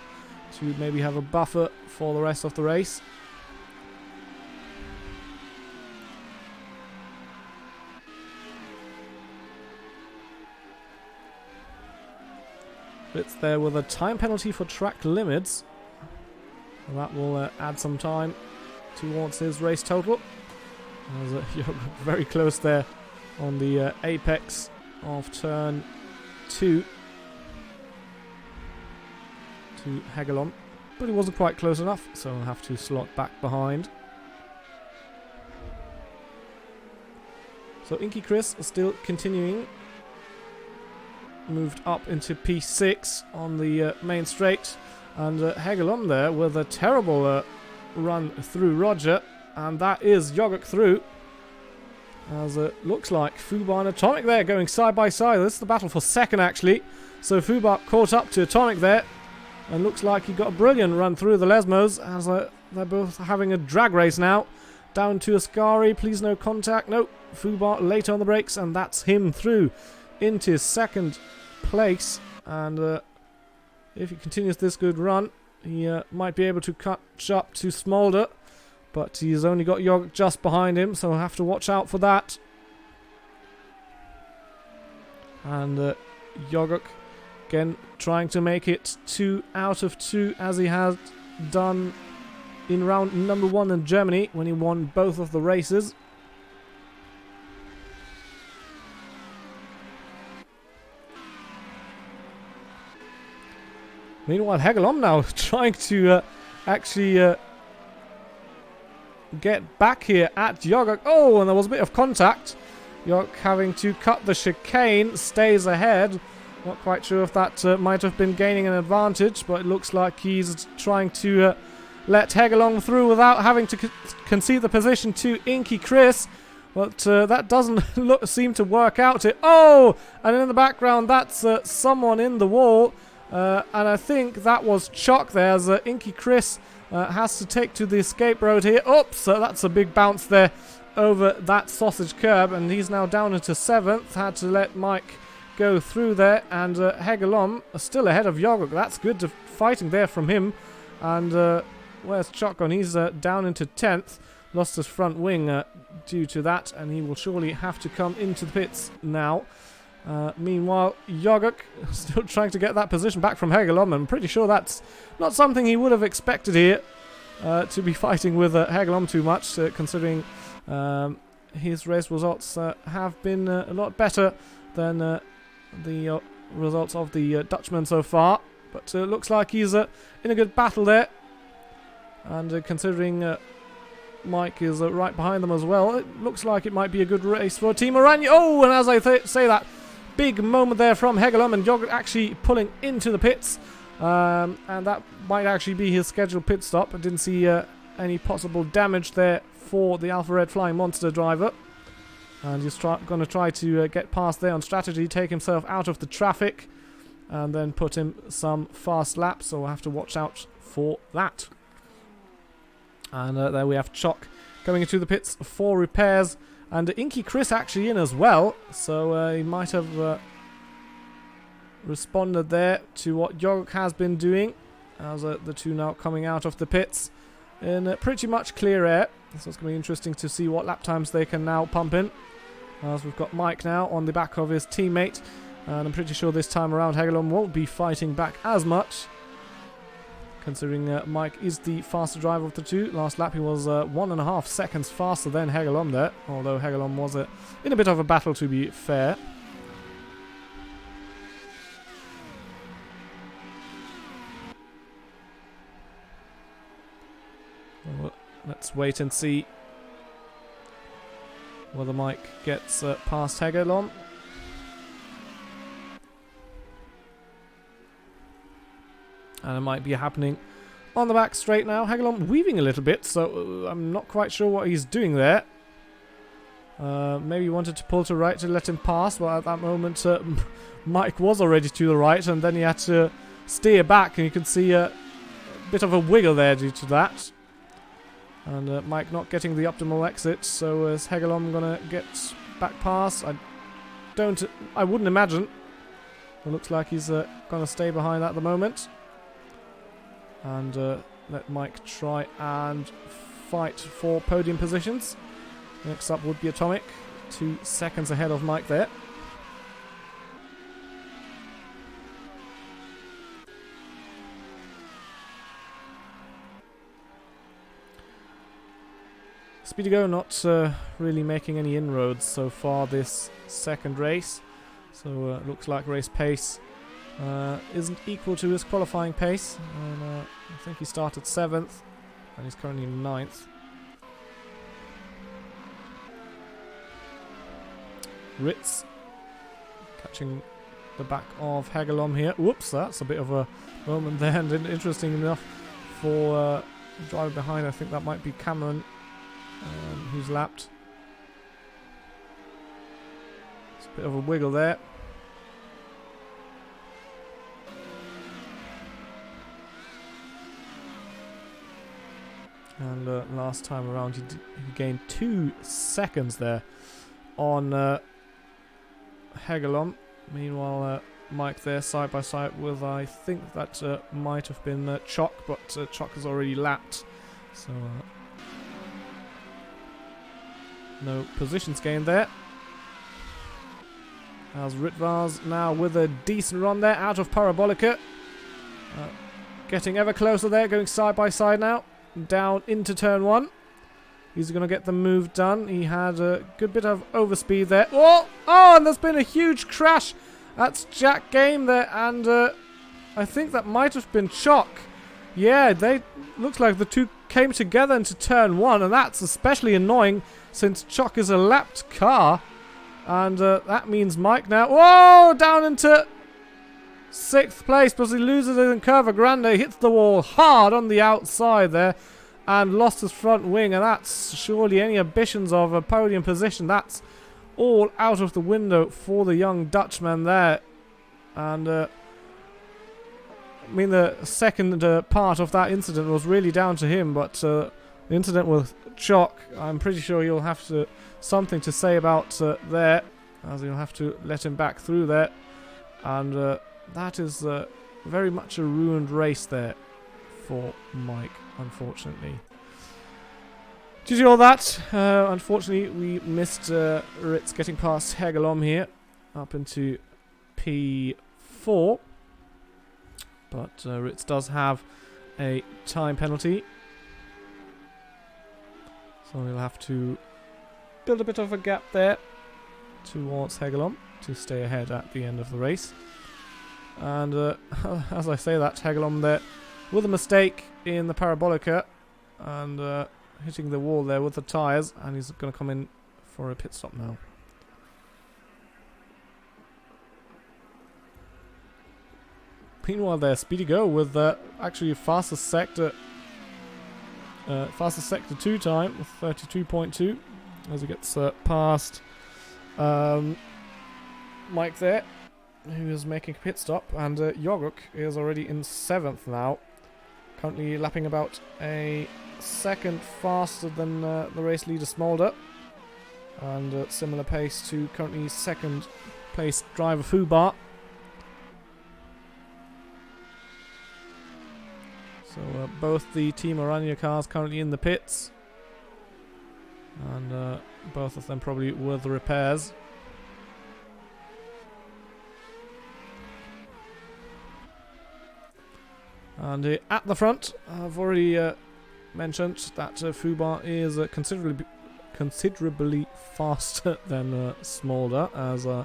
to maybe have a buffer for the rest of the race. It's there with a time penalty for track limits. And that will add some time towards his race total. You're very close there on the apex of turn 2 to Hegelon. But he wasn't quite close enough, so I'll have to slot back behind. So Inky Chris is still continuing. Moved up into P6 on the main straight. And Hegelon there with a terrible run through Roger. And that is Yoguk through. As it looks like Fubar and Atomic there going side by side. This is the battle for second actually. So Fubar caught up to Atomic there. And looks like he got a brilliant run through the Lesmos. As they're both having a drag race now. Down to Ascari. Please no contact. Nope. Fubar later on the brakes. And that's him through into second place. And if he continues this good run, he might be able to catch up to Smolder. But he's only got Yoguk just behind him, so we'll have to watch out for that. And Yoguk, again, trying to make it 2 out of 2, as he has done in round number 1 in Germany, when he won both of the races. Meanwhile, Hegelon now trying to actually get back here at Yoguk. Oh, and there was a bit of contact. Yoguk having to cut the chicane, stays ahead. Not quite sure if that might have been gaining an advantage, but it looks like he's trying to let Hegelon through without having to concede the position to Inky Chris. But that doesn't seem to work out. Oh, and in the background, that's someone in the wall. And I think that was Chock there, as Inky Chris has to take to the escape road here. Oops, that's a big bounce there over that sausage curb, and he's now down into 7th. Had to let Mike go through there, and Hegelon still ahead of Yoguk. That's good fighting there from him. And where's Chock gone? He's down into 10th. Lost his front wing due to that, and he will surely have to come into the pits now. Meanwhile, Yoguk still trying to get that position back from Hegelon. I'm pretty sure that's not something he would have expected here, to be fighting with Hegelon too much, considering his race results have been a lot better than the results of the Dutchman so far. But looks like he's in a good battle there. And considering Mike is right behind them as well, it looks like it might be a good race for Team Oranje. Oh, and as I say that, big moment there from Hegelon, and Yoguk actually pulling into the pits. And that might actually be his scheduled pit stop. I didn't see any possible damage there for the Alpha Red Flying Monster driver. And he's going to try to get past there on strategy, take himself out of the traffic, and then put him some fast laps. So we'll have to watch out for that. And there we have Chock coming into the pits for repairs. And Inky Chris actually in as well. So he might have responded there to what Yoguk has been doing. As the two now coming out of the pits in pretty much clear air. So it's going to be interesting to see what lap times they can now pump in. As we've got Mike now on the back of his teammate. And I'm pretty sure this time around Hegelon won't be fighting back as much, considering Mike is the faster driver of the two. Last lap he was 1.5 seconds faster than Hegelon there, although Hegelon was in a bit of a battle, to be fair. Well, let's wait and see whether Mike gets past Hegelon. And it might be happening on the back straight now. Hegelon weaving a little bit, so I'm not quite sure what he's doing there. Maybe he wanted to pull to right to let him pass, but at that moment Mike was already to the right, and then he had to steer back, and you can see a bit of a wiggle there due to that. And Mike not getting the optimal exit, so is Hegelon gonna get back past? I wouldn't imagine. It looks like he's gonna stay behind at the moment. And let Mike try and fight for podium positions. Next up would be Atomic. 2 seconds ahead of Mike there. Speedy Go not really making any inroads so far this second race. So looks like race pace isn't equal to his qualifying pace. And, I think he started 7th and he's currently 9th. Ritz catching the back of Hegelon here. Whoops, that's a bit of a moment there, and interesting enough for driver behind. I think that might be Cameron, who's lapped. It's a bit of a wiggle there. And last time around he gained 2 seconds there on Hegelon. Meanwhile, Mike there side by side with, I think that might have been Chock, but Chock has already lapped. So no positions gained there. As Ritvars now with a decent run there out of Parabolica. Getting ever closer there, going side by side now. Down into turn 1. He's going to get the move done. He had a good bit of overspeed there. Oh, and there's been a huge crash. That's Jack Game there, and I think that might have been Chock. Yeah, looks like the two came together into turn 1, and that's especially annoying since Chock is a lapped car. And that means Mike now, whoa, down into 6th place, but he loses it in Curva Grande, hits the wall hard on the outside there, and lost his front wing, and that's surely any ambitions of a podium position. That's all out of the window for the young Dutchman there. And I mean, the second part of that incident was really down to him, but the incident with Chock, I'm pretty sure you'll have something to say about there, as you'll have to let him back through there. And that is very much a ruined race there for Mike, unfortunately. Due to all that, unfortunately, we missed Ritz getting past Hegelon here, up into P4. But Ritz does have a time penalty. So we'll have to build a bit of a gap there towards Hegelon to stay ahead at the end of the race. And as I say that, Hegelon there with a mistake in the Parabolica and hitting the wall there with the tyres, and he's going to come in for a pit stop now. Meanwhile there, Speedy Go with actually fastest sector 2 time with 32.2 as he gets past Mike there, who is making a pit stop, and Yoguk is already in 7th now, currently lapping about a second faster than the race leader Smolder, and similar pace to currently 2nd place driver Fubar. So both the Team Orania cars currently in the pits, and both of them probably with the repairs. And at the front, I've already mentioned that Fubar is considerably faster than Smolder, as I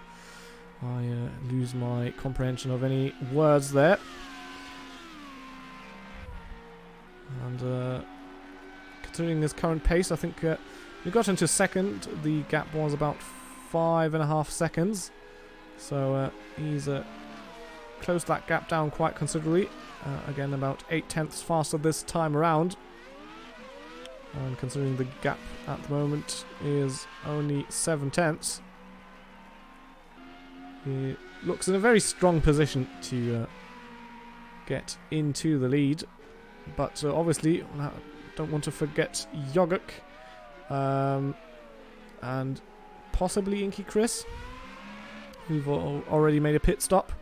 lose my comprehension of any words there. And considering his current pace, I think We got into second. The gap was about 5.5 seconds. So he's closed that gap down quite considerably. Again, about 8/10 faster this time around. And considering the gap at the moment is only 7/10, he looks in a very strong position to get into the lead. But obviously, don't want to forget Yoguk and possibly Inky Chris, who've already made a pit stop.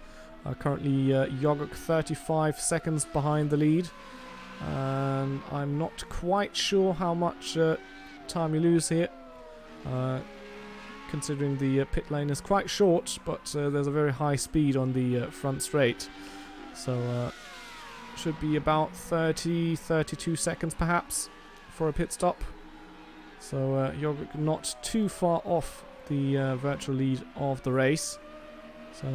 Currently, Yoguk 35 seconds behind the lead. And I'm not quite sure how much time you lose here, considering the pit lane is quite short, but there's a very high speed on the front straight. So should be about 32 seconds perhaps for a pit stop. So Yoguk not too far off the virtual lead of the race. So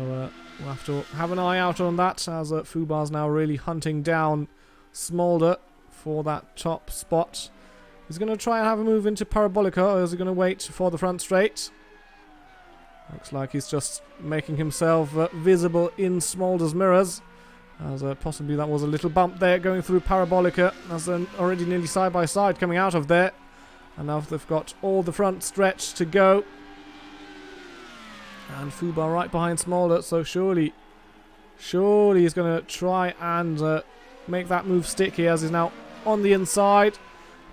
we'll have to have an eye out on that, as Fubar's now really hunting down Smolder for that top spot. He's going to try and have a move into Parabolica, or is he going to wait for the front straight? Looks like he's just making himself visible in Smolder's mirrors, as possibly that was a little bump there going through Parabolica, as they're already nearly side by side coming out of there. And now they've got all the front stretch to go. And Fubar right behind Smolder, so surely he's going to try and make that move stick here, as he's now on the inside,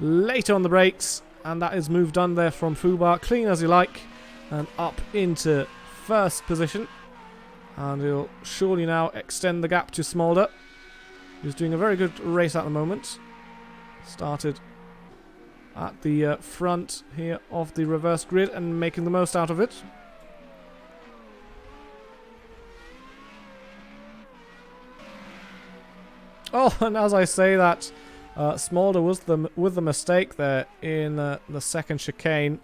late on the brakes, and that is move done there from Fubar, clean as you like, and up into first position. And he'll surely now extend the gap to Smolder, who's doing a very good race at the moment. Started at the front here of the reverse grid and making the most out of it. Oh, and as I say that, Smolder was with the mistake there in the second chicane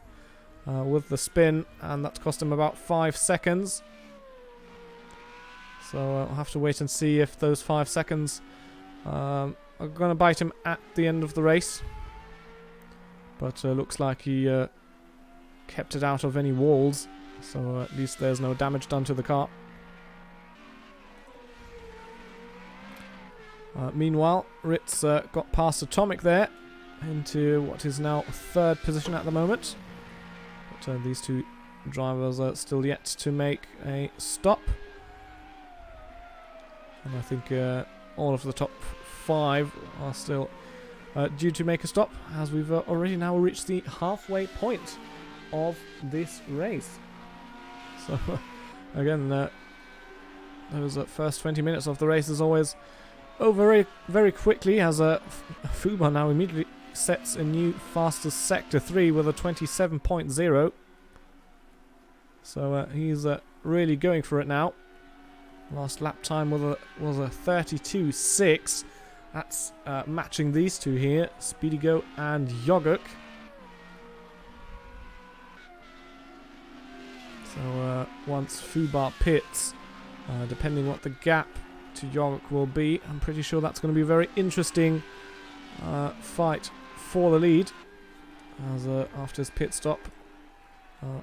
with the spin, and that's cost him about 5 seconds. So I'll have to wait and see if those 5 seconds are going to bite him at the end of the race. But looks like he kept it out of any walls, so at least there's no damage done to the car. Meanwhile, Ritz got past Atomic there into what is now third position at the moment. But these two drivers are still yet to make a stop. And I think all of the top 5 are still due to make a stop, as we've already now reached the halfway point of this race. So again, those first 20 minutes of the race is always over very, very quickly, as Fubar now immediately sets a new fastest sector 3 with a 27.0. So he's really going for it now. Last lap time was a 32.6. That's matching these two here, Speedy Go and Yoguk. So once Fubar pits, depending what the gap to Yoguk will be, I'm pretty sure that's going to be a very interesting fight for the lead. As after his pit stop,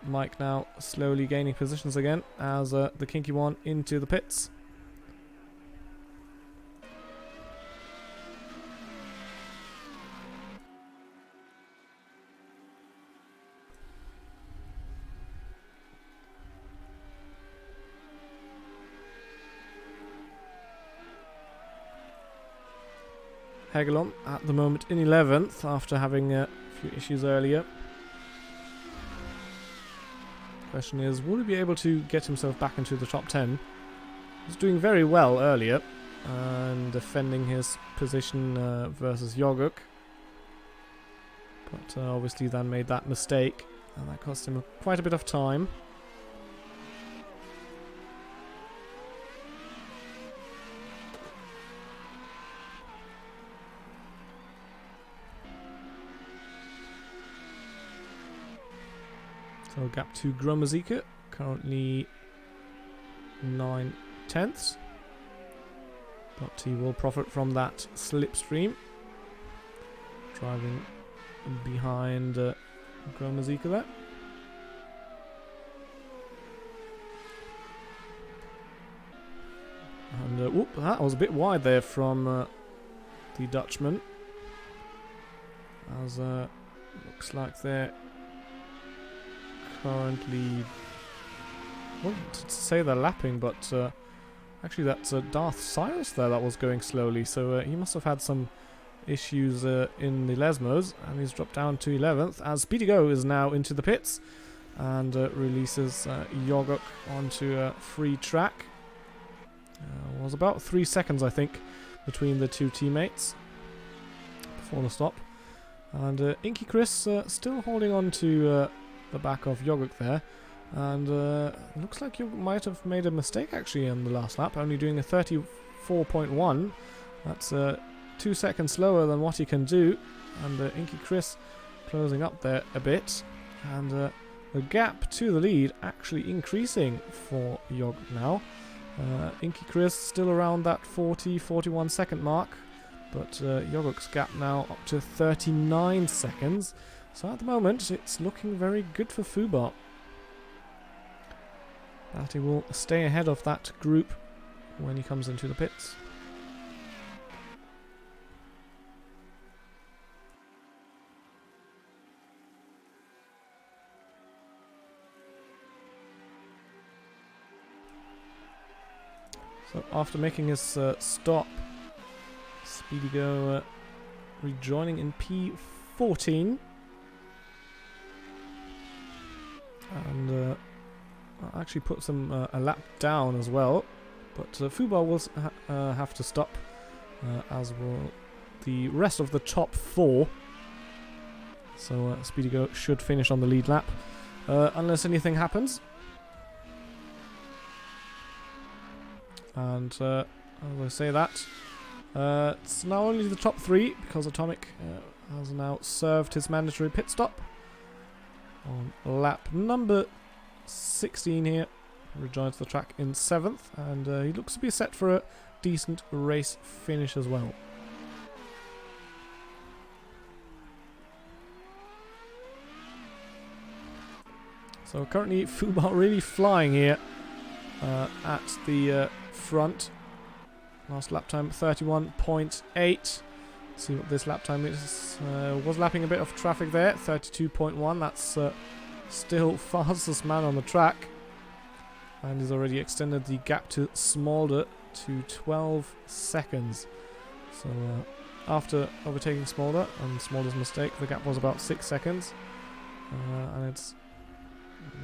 Mike now slowly gaining positions again as the Kinky One into the pits. Hegelon at the moment in 11th after having a few issues earlier. Question is, will he be able to get himself back into the top 10? He was doing very well earlier and defending his position versus Yoguk. But obviously then made that mistake, and that cost him quite a bit of time. So gap to Gromazika, currently 9/10. But he will profit from that slipstream. Driving behind Mazika there. And whoop, that was a bit wide there from the Dutchman. As looks like they're currently, well, to say they're lapping, but actually that's Darth Cyrus there that was going slowly, so he must have had some issues in the Lesmos, and he's dropped down to 11th as Speedy Go is now into the pits and releases Yogok onto free track. Was about 3 seconds, I think, between the two teammates before the stop. And Inky Chris still holding on to the back of Yogok there. And looks like you might have made a mistake actually in the last lap, only doing a 34.1. That's 2 seconds slower than what he can do. And Inky Chris closing up there a bit. And the gap to the lead actually increasing for Yogok now. Inky Chris still around that 41 second mark, but Yogok's gap now up to 39 seconds. So at the moment it's looking very good for Fubar. That he will stay ahead of that group when he comes into the pits. So after making his stop, Speedy Go rejoining in P14. And actually puts him a lap down as well. But Fubar will have to stop, as will the rest of the top 4. So Speedy Go should finish on the lead lap, unless anything happens. And as I say that, it's now only the top 3 because Atomic has now served his mandatory pit stop on lap number 16 here. Rejoins the track in 7th, and he looks to be set for a decent race finish as well. So currently Fubar really flying here at the front. Last lap time 31.8. See what this lap time is. Was lapping a bit of traffic there, 32.1. That's still fastest man on the track, and he's already extended the gap to Smolder to 12 seconds. So after overtaking Smolder and Smolder's mistake, the gap was about 6 seconds, and it's,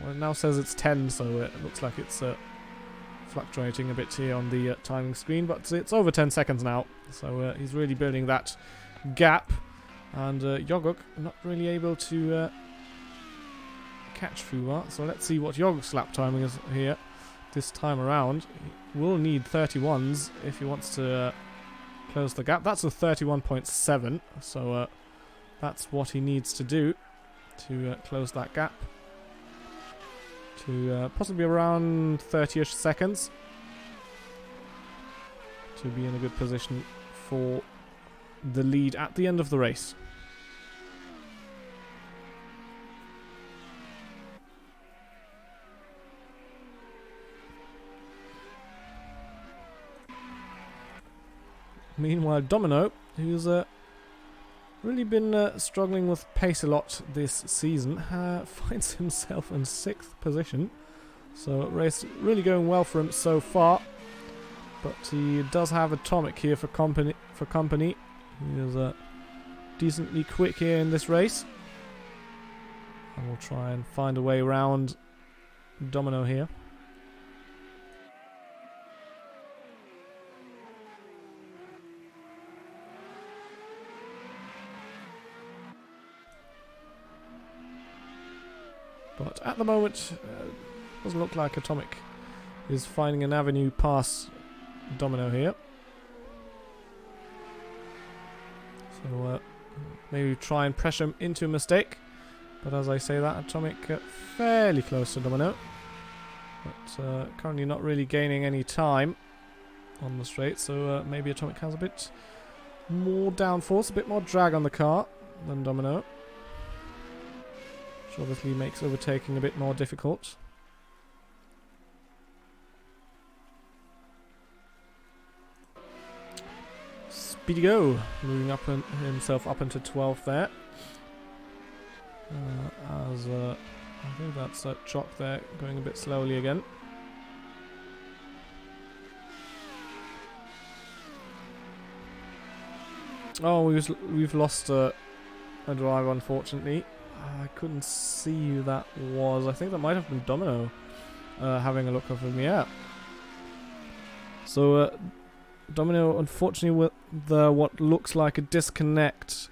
well, it now says it's 10, so it looks like it's fluctuating a bit here on the timing screen, but it's over 10 seconds now, so he's really building that gap, and Yogok not really able to catch Fubar. So let's see what Yogok's lap timing is here this time around. He will need 31s if he wants to close the gap. That's a 31.7, so that's what he needs to do to close that gap to possibly around 30-ish seconds to be in a good position for the lead at the end of the race. Meanwhile, Domino, who's really been struggling with pace a lot this season, finds himself in 6th position. So race really going well for him so far, but he does have Atomic here for company. He is decently quick here in this race, and we'll try and find a way around Domino here. But at the moment, doesn't look like Atomic is finding an avenue past Domino here. So maybe try and pressure him into a mistake. But as I say that, Atomic fairly close to Domino. But currently not really gaining any time on the straight. So maybe Atomic has a bit more downforce, a bit more drag on the car than Domino. which obviously makes overtaking a bit more difficult. Speedy Go, moving up himself up into 12th there. I think that's Chock there, going a bit slowly again. Oh, we've lost a driver, unfortunately. I couldn't see who that was. I think that might have been Domino, having a look over me. Yeah. So Domino, unfortunately, with what looks like a disconnect.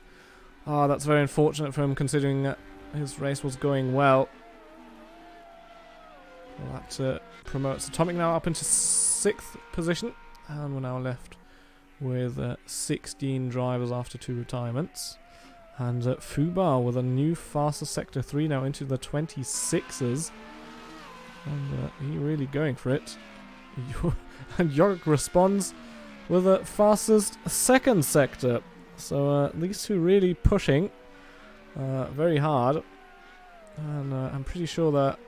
Ah, that's very unfortunate for him, considering that his race was going well. Well, that promotes Atomic now up into 6th position, and we're now left with 16 drivers after 2 retirements. And Fubar with a new faster Sector 3 now into the 26s. And he really going for it. And Yorick responds with a fastest 2nd sector. So these two really pushing very hard. And I'm pretty sure that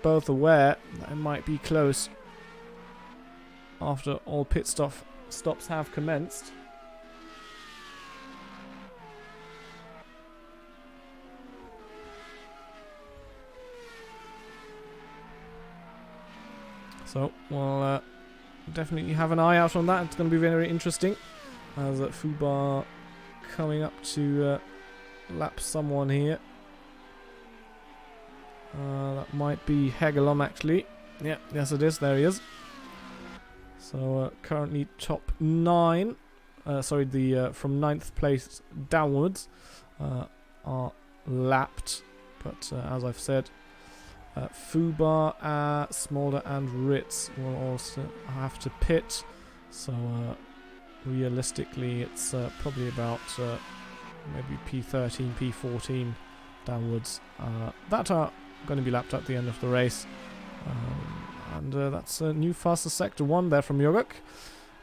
both aware that it might be close after all pit stops have commenced. So we'll definitely have an eye out on that. It's going to be very interesting as Fubar coming up to lap someone here. That might be Hegelom, actually. Yeah, yes it is. There he is. So currently top 9. Sorry, from 9th place downwards are lapped. But as I've said, Fubar, Smolder and Ritz will also have to pit. So realistically it's probably about maybe P13, P14 downwards that are going to be lapped at the end of the race. And that's a new fastest sector 1 there from Yogok,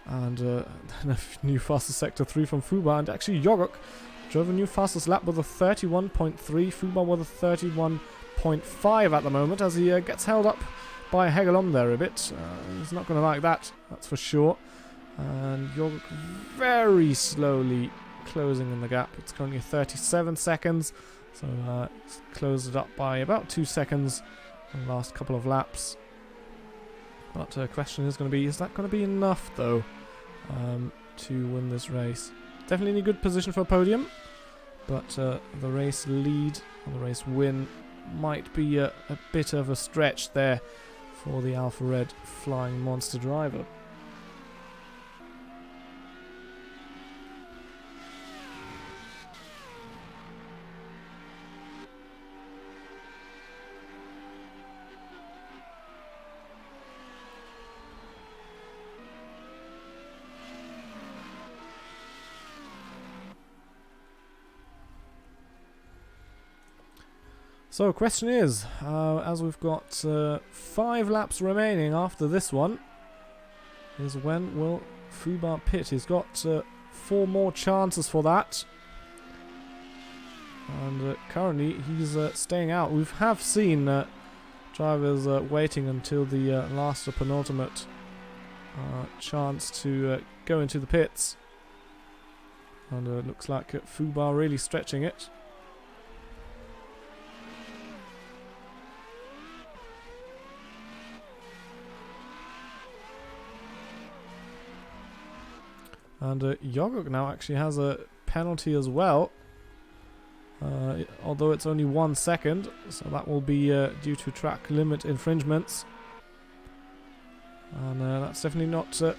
and a new fastest sector 3 from Fubar. And actually Yogok drove a new fastest lap with a 31.3, Fubar with a 31.5 at the moment, as he gets held up by Hegelom there a bit. He's not going to like that, that's for sure. And Yogok very slowly closing in the gap. It's currently 37 seconds, so it's closed it up by about 2 seconds in the last couple of laps. But the question is going to be, is that going to be enough though to win this race? Definitely in a good position for a podium, but the race lead or the race win might be a bit of a stretch there for the Alpha Red Flying Monster driver. So, question is, as we've got 5 laps remaining after this one, is when will Fubar pit? He's got 4 more chances for that. And currently he's staying out. We have seen drivers waiting until the last or penultimate chance to go into the pits. And it looks like Fubar really stretching it. And Yogok now actually has a penalty as well, although it's only 1 second, so that will be due to track limit infringements. And that's definitely not going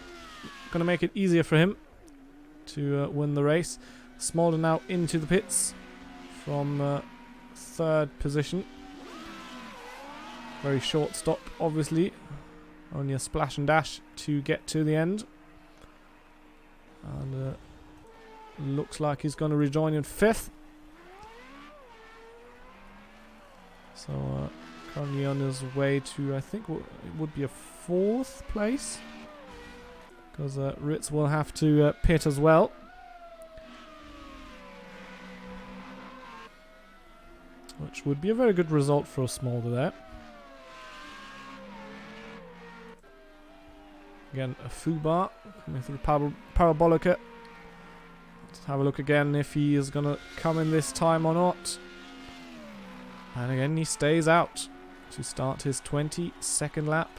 to make it easier for him to win the race. Smolder now into the pits from 3rd position. Very short stop, obviously. Only a splash and dash to get to the end. And looks like he's going to rejoin in 5th. So currently on his way to, I think it would be a 4th place, because Ritz will have to pit as well. which would be a very good result for a Smolder there. Again, a Fubar coming through Parabolica. Let's have a look again if he is going to come in this time or not. And again, he stays out to start his 22nd lap.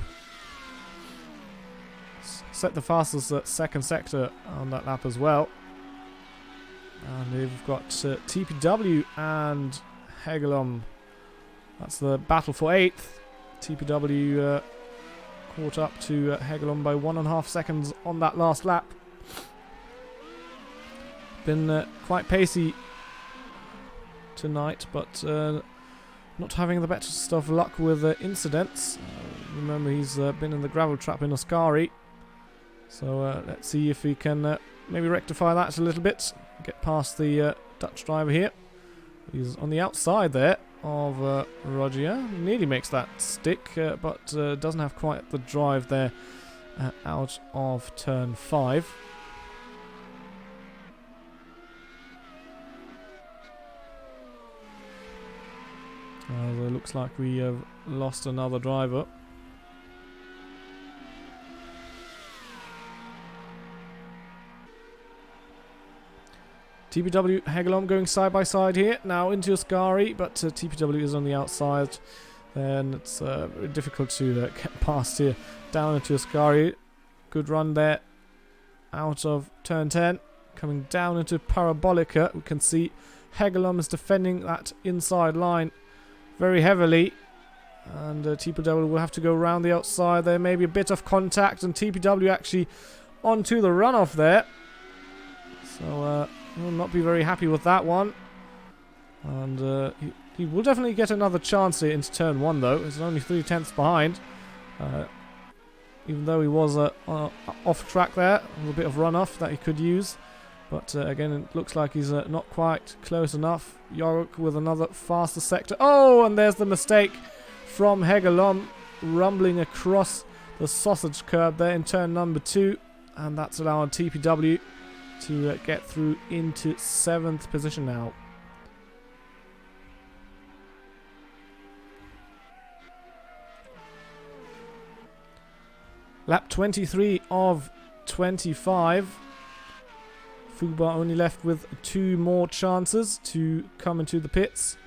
Set the fastest second sector on that lap as well. And we've got TPW and Hegelum. That's the battle for 8th. TPW caught up to Hegelum by 1.5 seconds on that last lap. Been quite pacey tonight, but not having the best of luck with incidents. Remember, he's been in the gravel trap in Ascari. So let's see if we can maybe rectify that a little bit. Get past the Dutch driver here. He's on the outside there of Roger. Nearly makes that stick, but doesn't have quite the drive there out of turn 5. It looks like we have lost another driver. TPW, Hegelum going side by side here. Now into Ascari, but TPW is on the outside. Then it's very difficult to get past here. Down into Ascari. Good run there. Out of turn 10. Coming down into Parabolica. We can see Hegelum is defending that inside line very heavily. And TPW will have to go around the outside. There may be a bit of contact. And TPW actually onto the runoff there. So will not be very happy with that one. And he will definitely get another chance here into turn 1 though. He's only 3/10 behind. Even though he was off track there. A little bit of runoff that he could use. But again, it looks like he's not quite close enough. Jorg with another faster sector. Oh, and there's the mistake from Hegelum. Rumbling across the sausage curb there in turn number 2. And that's allowed TPW to get through into 7th position now. Lap 23 of 25. Fubar only left with 2 more chances to come into the pits.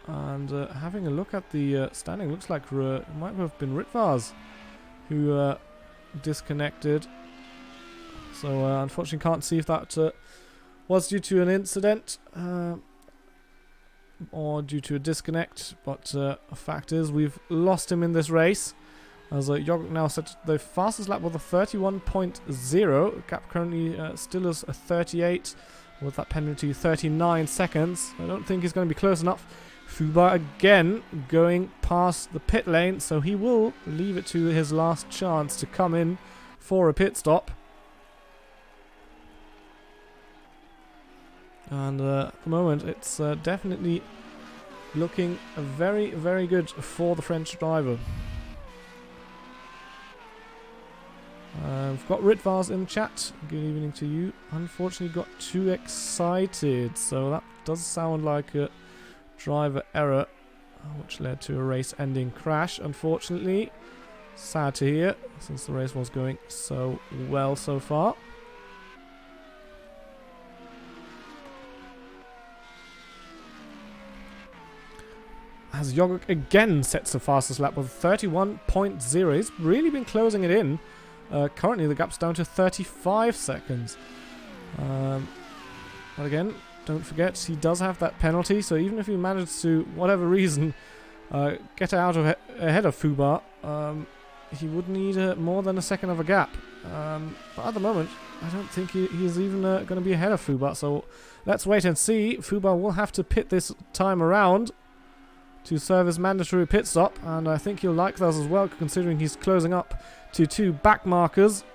And having a look at the standing, looks like it might have been Ritvars who disconnected. So unfortunately can't see if that was due to an incident or due to a disconnect. But a fact is we've lost him in this race. As Jorg now set the fastest lap with a 31.0. Gap currently still is a 38 with that penalty 39 seconds. I don't think he's going to be close enough. Fubar again going past the pit lane, so he will leave it to his last chance to come in for a pit stop. And at the moment it's definitely looking very, very good for the French driver. We've got Ritvars in chat. Good evening to you. Unfortunately got too excited, so that does sound like a driver error, which led to a race-ending crash, unfortunately. Sad to hear, since the race was going so well so far. As Jorg again sets the fastest lap with 31.0. He's really been closing it in. Currently the gap's down to 35 seconds. But again, don't forget he does have that penalty, so even if he manages to, whatever reason, get out of ahead of Fubar, he would need more than a second of a gap. But at the moment, I don't think he's even going to be ahead of Fubar, so let's wait and see. Fubar will have to pit this time around to serve his mandatory pit stop, and I think he'll like those as well, considering he's closing up to 2 back markers.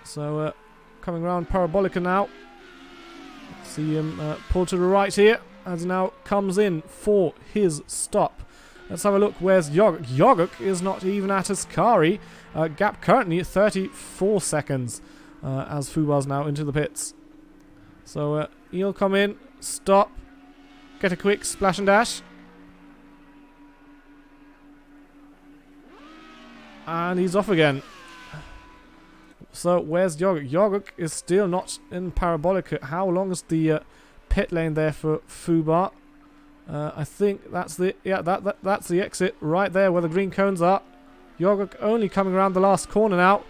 So coming around Parabolica now. See him pull to the right here as he now comes in for his stop. Let's have a look. Where's Yoguk? Yoguk is not even at Ascari. Gap currently at 34 seconds as Fubar's now into the pits. So he'll come in, stop, get a quick splash and dash. And he's off again. So where's Yoguk? Yoguk is still not in parabolic. How long is the pit lane there for Fubar? I think that's the that's the exit right there where the green cones are. Yoguk only coming around the last corner now.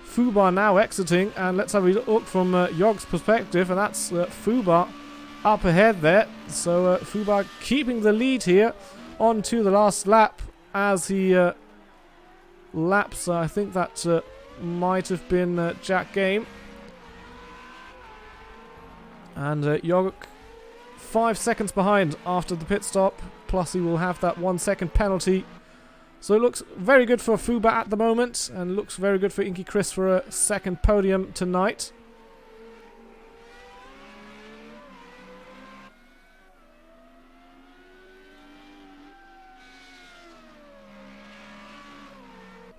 Fubar now exiting, and let's have a look from Yoguk's perspective, and that's Fubar up ahead there. So Fubar keeping the lead here on to the last lap as he laps. I think that might have been Jack Game. And Yoguk 5 seconds behind after the pit stop, plus he will have that 1 second penalty. So it looks very good for Fubar at the moment, and looks very good for Inky Chris for a second podium tonight.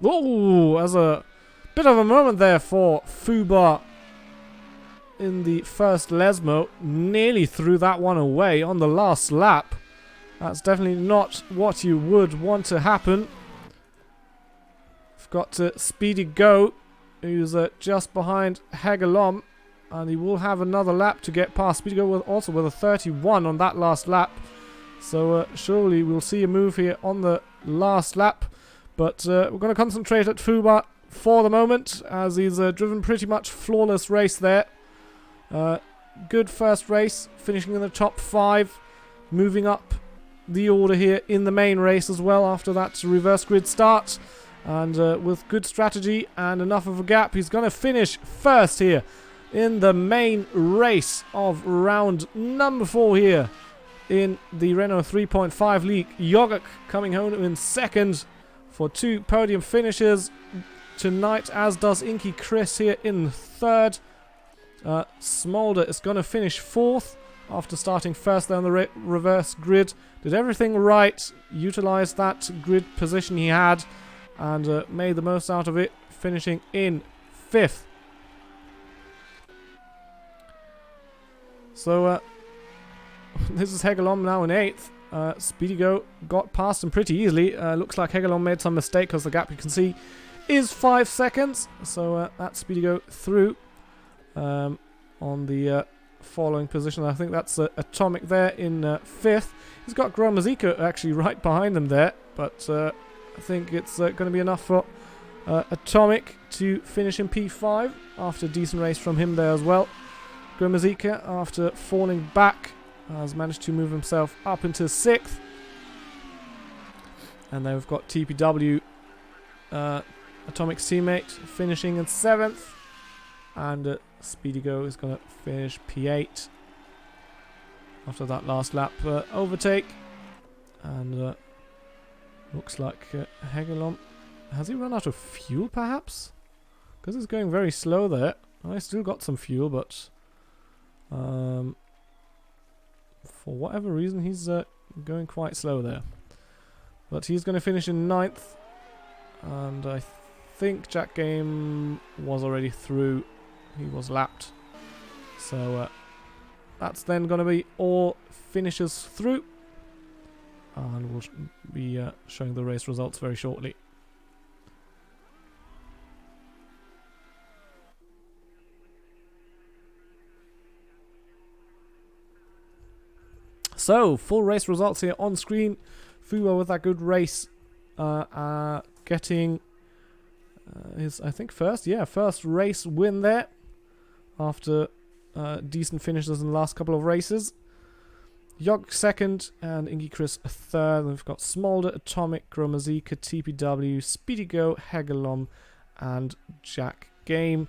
Oh, as a bit of a moment there for Fubar in the first Lesmo. Nearly threw that one away on the last lap. That's definitely not what you would want to happen. We've got Speedy Go, who's just behind Hegelom, and he will have another lap to get past. Speedy Go also with a 31 on that last lap. So surely we'll see a move here on the last lap. But we're going to concentrate at Fubar for the moment, as he's driven pretty much flawless race there. Good first race, finishing in the top 5, moving up the order here in the main race as well after that reverse grid start. And with good strategy and enough of a gap, he's going to finish first here in the main race of round number 4 here in the Renault 3.5 League. Yoguk coming home in second for 2 podium finishes tonight, as does Inky Chris here in third. Smolder is going to finish 4th after starting first there on the reverse grid. Did everything right, utilised that grid position he had, and made the most out of it, finishing in 5th. So this is Hegelom now in 8th. Speedy Go got past him pretty easily. Looks like Hegelom made some mistake, because the gap you can see is 5 seconds. So that's Speedy Go through on the following position. I think that's Atomic there in 5th. He's got Gromazika actually right behind them there, but I think it's going to be enough for Atomic to finish in P5 after a decent race from him there as well. Gromazika, after falling back, has managed to move himself up into 6th. And then we've got TPW, Atomic's teammate, finishing in 7th. And Speedy Go is going to finish P8 after that last lap overtake. And looks like Hegelom, has he run out of fuel perhaps? Because he's going very slow there. I still got some fuel, but for whatever reason he's going quite slow there. But he's going to finish in 9th. And I think Jack Game was already through. He was lapped. So that's then going to be all finishes through. And we'll be showing the race results very shortly. So, full race results here on screen. Fubar with that good race, getting his, I think, first race win there after decent finishes in the last couple of races. Yoguk second and Inky Chris third. And we've got Smolder, Atomic, Gromazika, TPW, Speedy Go, Hegelom, and Jack Game.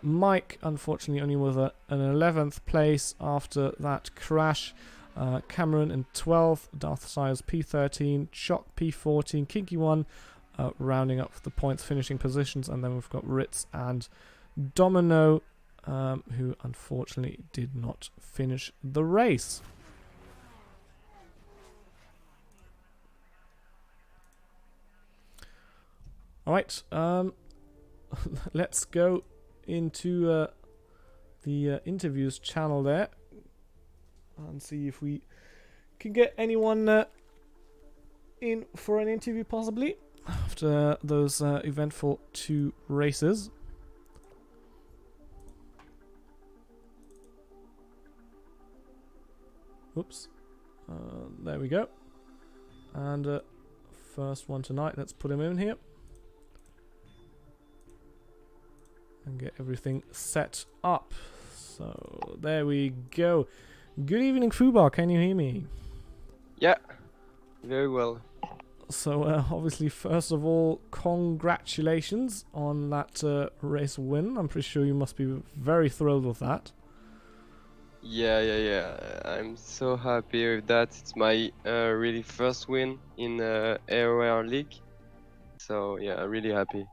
Mike, unfortunately, only with an 11th place after that crash. Cameron in 12th, Darth Sires P13, Shock P14, Kinky 1 rounding up the points finishing positions, and then we've got Ritz and Domino who unfortunately did not finish the race. All right. Let's go into the interviews channel there and see if we can get anyone in for an interview possibly after those eventful 2 races. Oops. There we go. And first one tonight. Let's put him in here and get everything set up. So there we go. Good evening, Fubar. Can you hear me? Yeah, very well. So obviously, first of all, congratulations on that race win. I'm pretty sure you must be very thrilled with that. Yeah. I'm so happy with that. It's my really first win in AOR League. So yeah, really happy.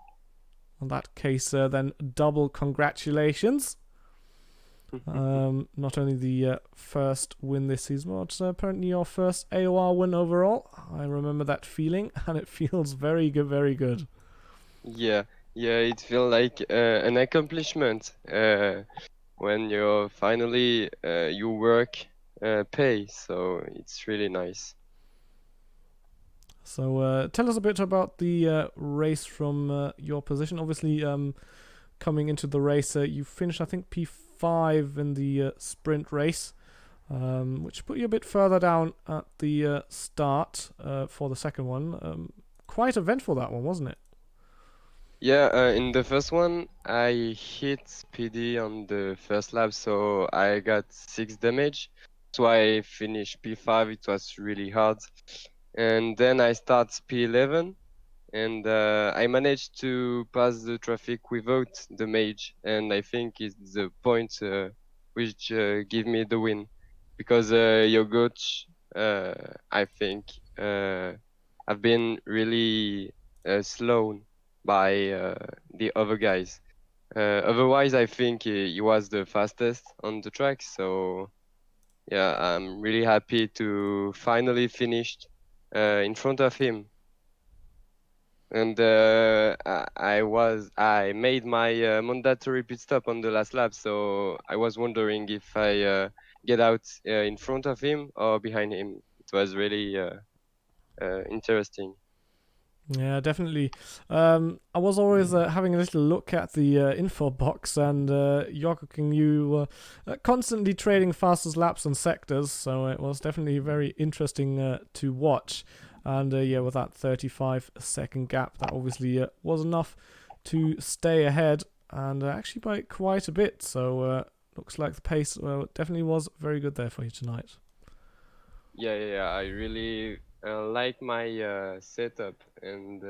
In that case, then double congratulations. Not only the first win this season, but apparently your first AOR win overall. I remember that feeling, and it feels very good, very good. Yeah, it feels like an accomplishment when you finally your work pay. So it's really nice. So tell us a bit about the race from your position. Obviously, coming into the race, you finished, I think, P5 in the sprint race, which put you a bit further down at the start for the second one. Quite eventful, that one, wasn't it? Yeah, in the first one, I hit PD on the first lap, so I got 6 damage. So I finished P5, it was really hard. And then I start P11, and I managed to pass the traffic without the mage. And I think it's the point which give me the win. Because your coach, I think, have been really slow by the other guys. Otherwise, I think he was the fastest on the track. So yeah, I'm really happy to finally finish in front of him. And I made my mandatory pit stop on the last lap. So I was wondering if I get out in front of him or behind him. It was really interesting. Yeah, definitely. I was always having a little look at the info box, and Jokic and you were constantly trading fastest laps and sectors, so it was definitely very interesting to watch. And yeah, with that 35-second gap, that obviously was enough to stay ahead, and actually by quite a bit. So looks like the pace definitely was very good there for you tonight. Yeah. I really like my setup, and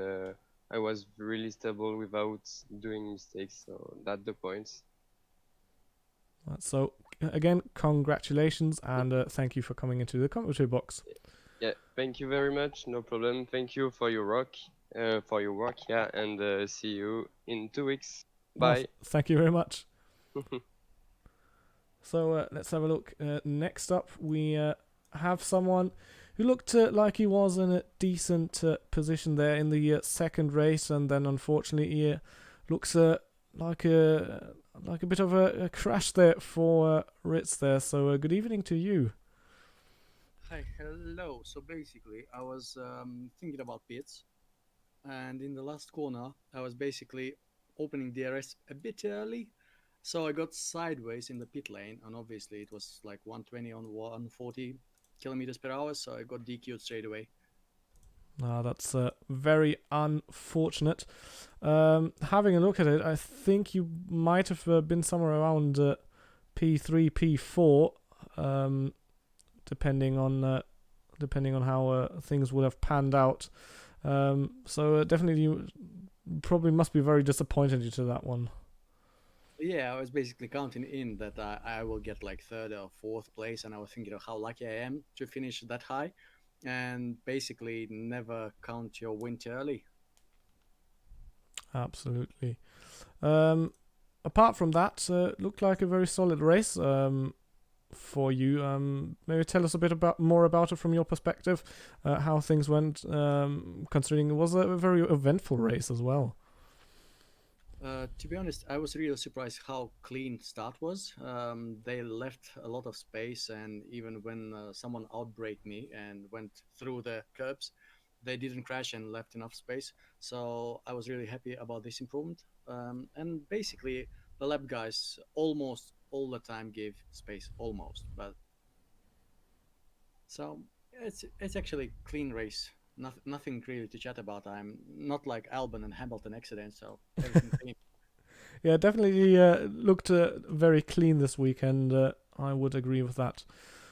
I was really stable without doing mistakes. So that's the points. So again, congratulations, and thank you for coming into the commentary box. Yeah, thank you very much. No problem. Thank you for your work. Yeah, and see you in 2 weeks. Bye. Thank you very much. So let's have a look. Next up, we have someone who looked like he was in a decent position there in the second race, and then unfortunately he looks like a bit of a crash there for Ritz there. So good evening to you. Hi, hello. So basically, I was thinking about pits, and in the last corner, I was basically opening DRS a bit early, so I got sideways in the pit lane, and obviously it was like 120 on 140 kilometers per hour, so I got DQ'd straight away. That's very unfortunate. Having a look at it, I think you might have been somewhere around P3, P4, depending on how things would have panned out. So definitely, you probably must be very disappointed due to that one. Yeah, I was basically counting in that I will get like third or fourth place, and I was thinking of how lucky I am to finish that high, and basically never count your win too early. Absolutely. Apart from that, looked like a very solid race. for you. Maybe tell us a bit more about it from your perspective, how things went, considering it was a very eventful race as well. To be honest, I was really surprised how clean start was. They left a lot of space, and even when someone outbraked me and went through the curbs, they didn't crash and left enough space. So I was really happy about this improvement. And basically, the lab guys almost all the time gave space, almost. But so it's actually clean race. Nothing really to chat about. I'm not like Albon and Hamilton accident, so everything clean. Yeah, definitely looked very clean this weekend. I would agree with that.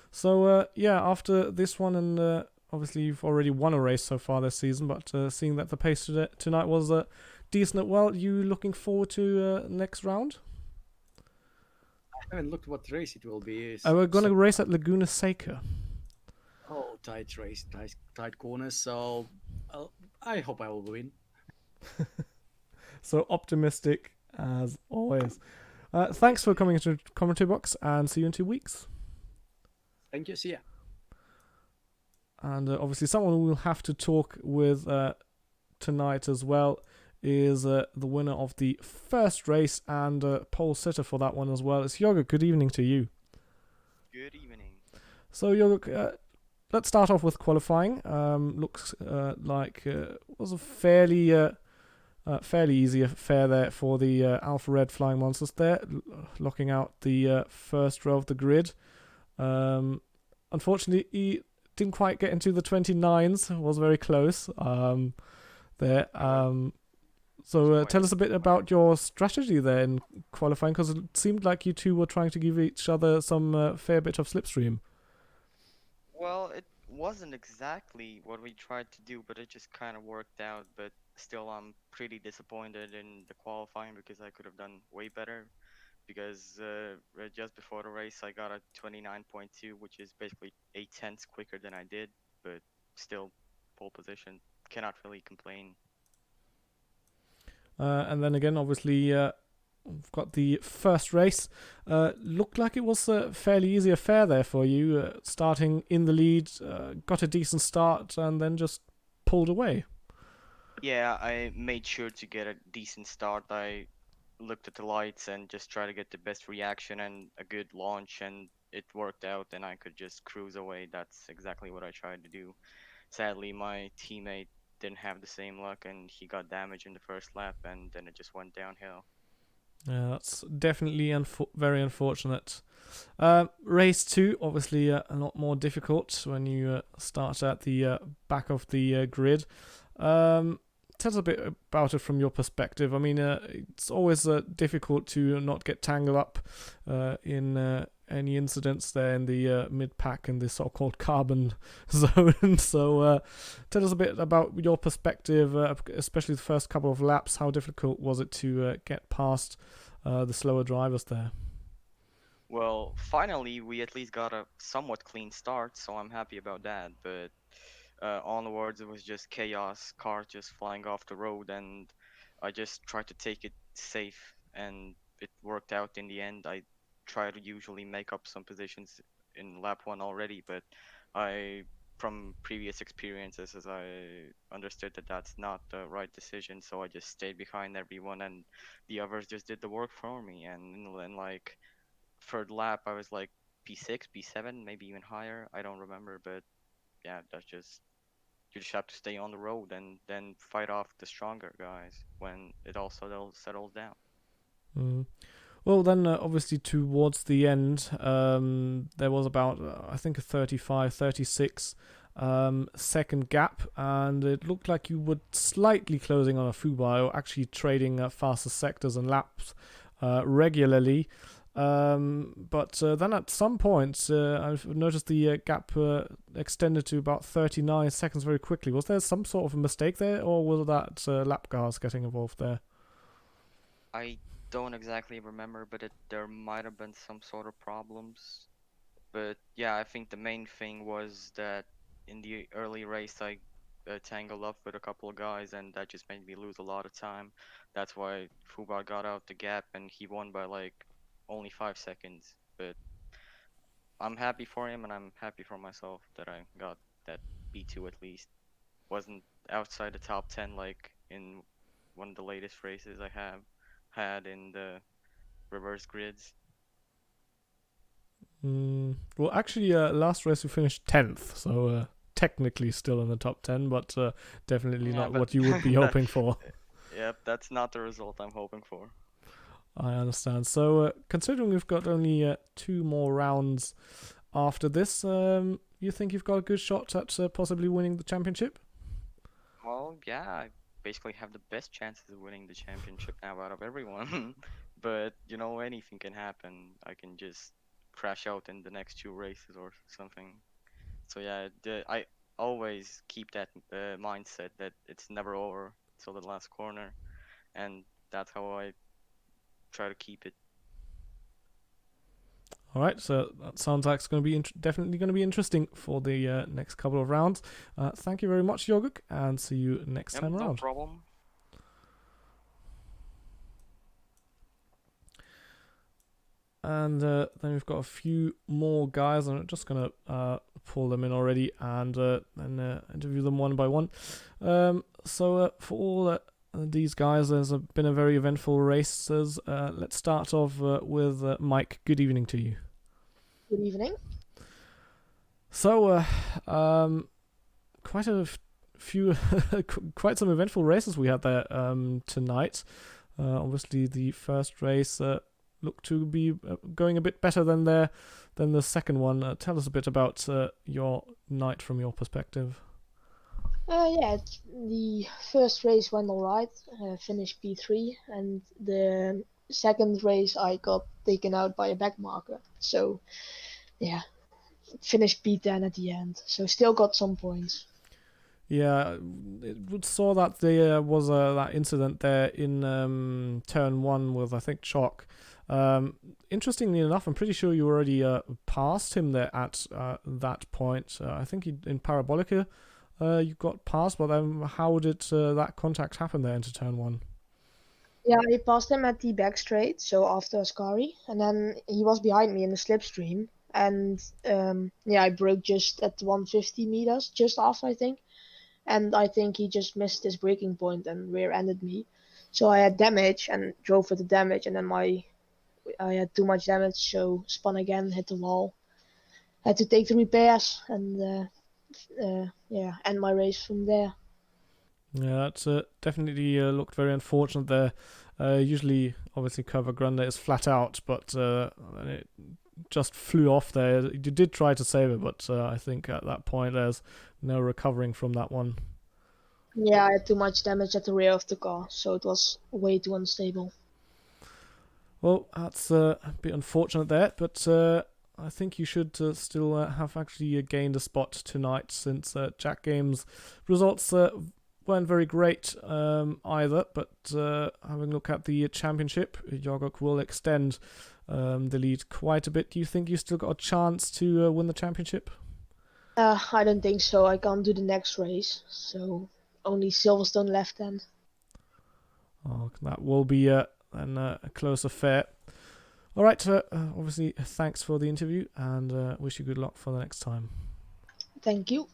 So yeah, after this one, and obviously you've already won a race so far this season, but seeing that the pace tonight was decent, well, you looking forward to next round? I haven't looked what race it will be. We're gonna So, race at Laguna Seca. oh, tight race, tight corners. So I hope I will win. So optimistic as always. Thanks for coming into the commentary box, and see you in 2 weeks. Thank you. See ya. And obviously, someone we'll have to talk with tonight as well is the winner of the first race and pole sitter for that one as well. It's Yoga. Good evening to you. Good evening. So Yoga, let's start off with qualifying. Looks like was a fairly easy affair there for the Alpha Red Flying Monsters there, locking out the first row of the grid. Unfortunately, he didn't quite get into the 29s. Was very close there. So tell us a bit about your strategy there in qualifying, because it seemed like you two were trying to give each other some fair bit of slipstream. Well, it wasn't exactly what we tried to do, but it just kind of worked out. But still, I'm pretty disappointed in the qualifying because I could have done way better. Because just before the race, I got a 29.2, which is basically 8 tenths quicker than I did, but still pole position. Cannot really complain. And then again, obviously, we've got the first race. Looked like it was a fairly easy affair there for you, starting in the lead, got a decent start, and then just pulled away. Yeah, I made sure to get a decent start. I looked at the lights and just try to get the best reaction and a good launch, and it worked out, and I could just cruise away. That's exactly what I tried to do. Sadly, my teammate didn't have the same luck, and he got damaged in the first lap, and then it just went downhill. Yeah, that's definitely very unfortunate. Race 2, obviously a lot more difficult when you start at the back of the grid. Tell us a bit about it from your perspective. I mean, it's always difficult to not get tangled up in any incidents there in the mid-pack in the so-called carbon zone. So tell us a bit about your perspective, especially the first couple of laps. How difficult was it to get past the slower drivers there? Well, finally, we at least got a somewhat clean start, so I'm happy about that. But onwards, it was just chaos, cars just flying off the road, and I just tried to take it safe, and it worked out in the end. I try to usually make up some positions in lap one already, but I, from previous experiences, as I understood that that's not the right decision, so I just stayed behind everyone, and the others just did the work for me. And in like third lap, I was like P6, P7, maybe even higher. I don't remember, but yeah, that's just you just have to stay on the road and then fight off the stronger guys when it all settles down. Mm. Well, then obviously towards the end, there was about, I think, a 35, 36 second gap, and it looked like you were slightly closing on a Fubai, or actually trading faster sectors and laps regularly. But then at some point, I've noticed the gap extended to about 39 seconds very quickly. Was there some sort of a mistake there, or was that lap cars getting involved there? I don't exactly remember, but there might have been some sort of problems. But yeah, I think the main thing was that in the early race I tangled up with a couple of guys, and that just made me lose a lot of time. That's why Fubar got out the gap, and he won by like only 5 seconds. But I'm happy for him, and I'm happy for myself that I got that B2 at least. Wasn't outside the top 10 like in one of the latest races I have had in the reverse grids. Well, actually, last race we finished 10th, so technically still in the top 10, but definitely Yeah, not but what you would be hoping for. Yep, that's not the result I'm hoping for. I understand. So, considering we've got only 2 more rounds after this, you think you've got a good shot at possibly winning the championship? Well, yeah, I basically have the best chances of winning the championship now out of everyone. But you know, anything can happen. I can just crash out in the next 2 races or something. So yeah, I always keep that mindset that it's never over till the last corner, and that's how I try to keep it. All right, so that sounds like it's going to be definitely going to be interesting for the next couple of rounds. Thank you very much, Yoguk, and see you next Yep, time no around. problem. And then we've got a few more guys. I'm just going to pull them in already and then interview them one by one. So for all these guys, there's been a very eventful race. Let's start off with Mike. Good evening to you. Good evening. So, quite a few, quite some eventful races we had there tonight. Obviously, the first race looked to be going a bit better than the second one. Tell us a bit about your night from your perspective. Yeah, the first race went alright. Finished P3, and the second race I got taken out by a back marker. So, yeah, finished P10 at the end. So still got some points. Yeah, it saw that there was that incident there in turn 1 with, I think, Chalk. Interestingly enough, I'm pretty sure you already passed him there at that point. I think in Parabolica you got past, but how did that contact happen there into turn 1? Yeah, I passed him at the back straight, so after Ascari, and then he was behind me in the slipstream. And yeah, I broke just at 150 meters, just off, I think. And I think he just missed his braking point and rear-ended me. So I had damage and drove for the damage, and then I had too much damage, so spun again, hit the wall. Had to take the repairs and yeah, end my race from there. Yeah, that's definitely looked very unfortunate there. Usually, obviously, Curva Grande is flat out, but it just flew off there. You did try to save it, but I think at that point there's no recovering from that one. Yeah, I had too much damage at the rear of the car, so it was way too unstable. Well, that's a bit unfortunate there, but I think you should still have actually gained a spot tonight, since Jack Games' results weren't very great either, but having a look at the championship, Yogok will extend the lead quite a bit. Do you think you still got a chance to win the championship? I don't think so. I can't do the next race, so only Silverstone left then. Oh, that will be a close affair. All right, obviously, thanks for the interview, and wish you good luck for the next time. Thank you.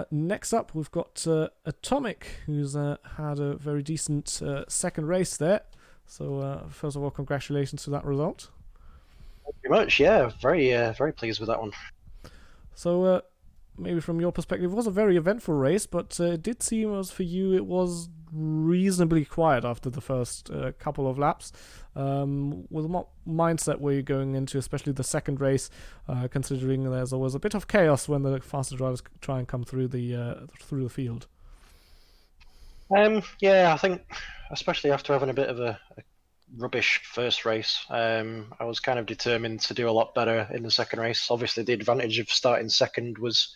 Next up, we've got Atomic, who's had a very decent second race there. So, first of all, congratulations to that result. Thank you very much. Yeah, very pleased with that one. So, maybe from your perspective, it was a very eventful race, but it did seem as for you it was reasonably quiet after the first couple of laps. With what mindset were you going into, especially the second race, considering there's always a bit of chaos when the faster drivers try and come through the field? Yeah, I think especially after having a bit of a rubbish first race, I was kind of determined to do a lot better in the second race. Obviously, the advantage of starting second was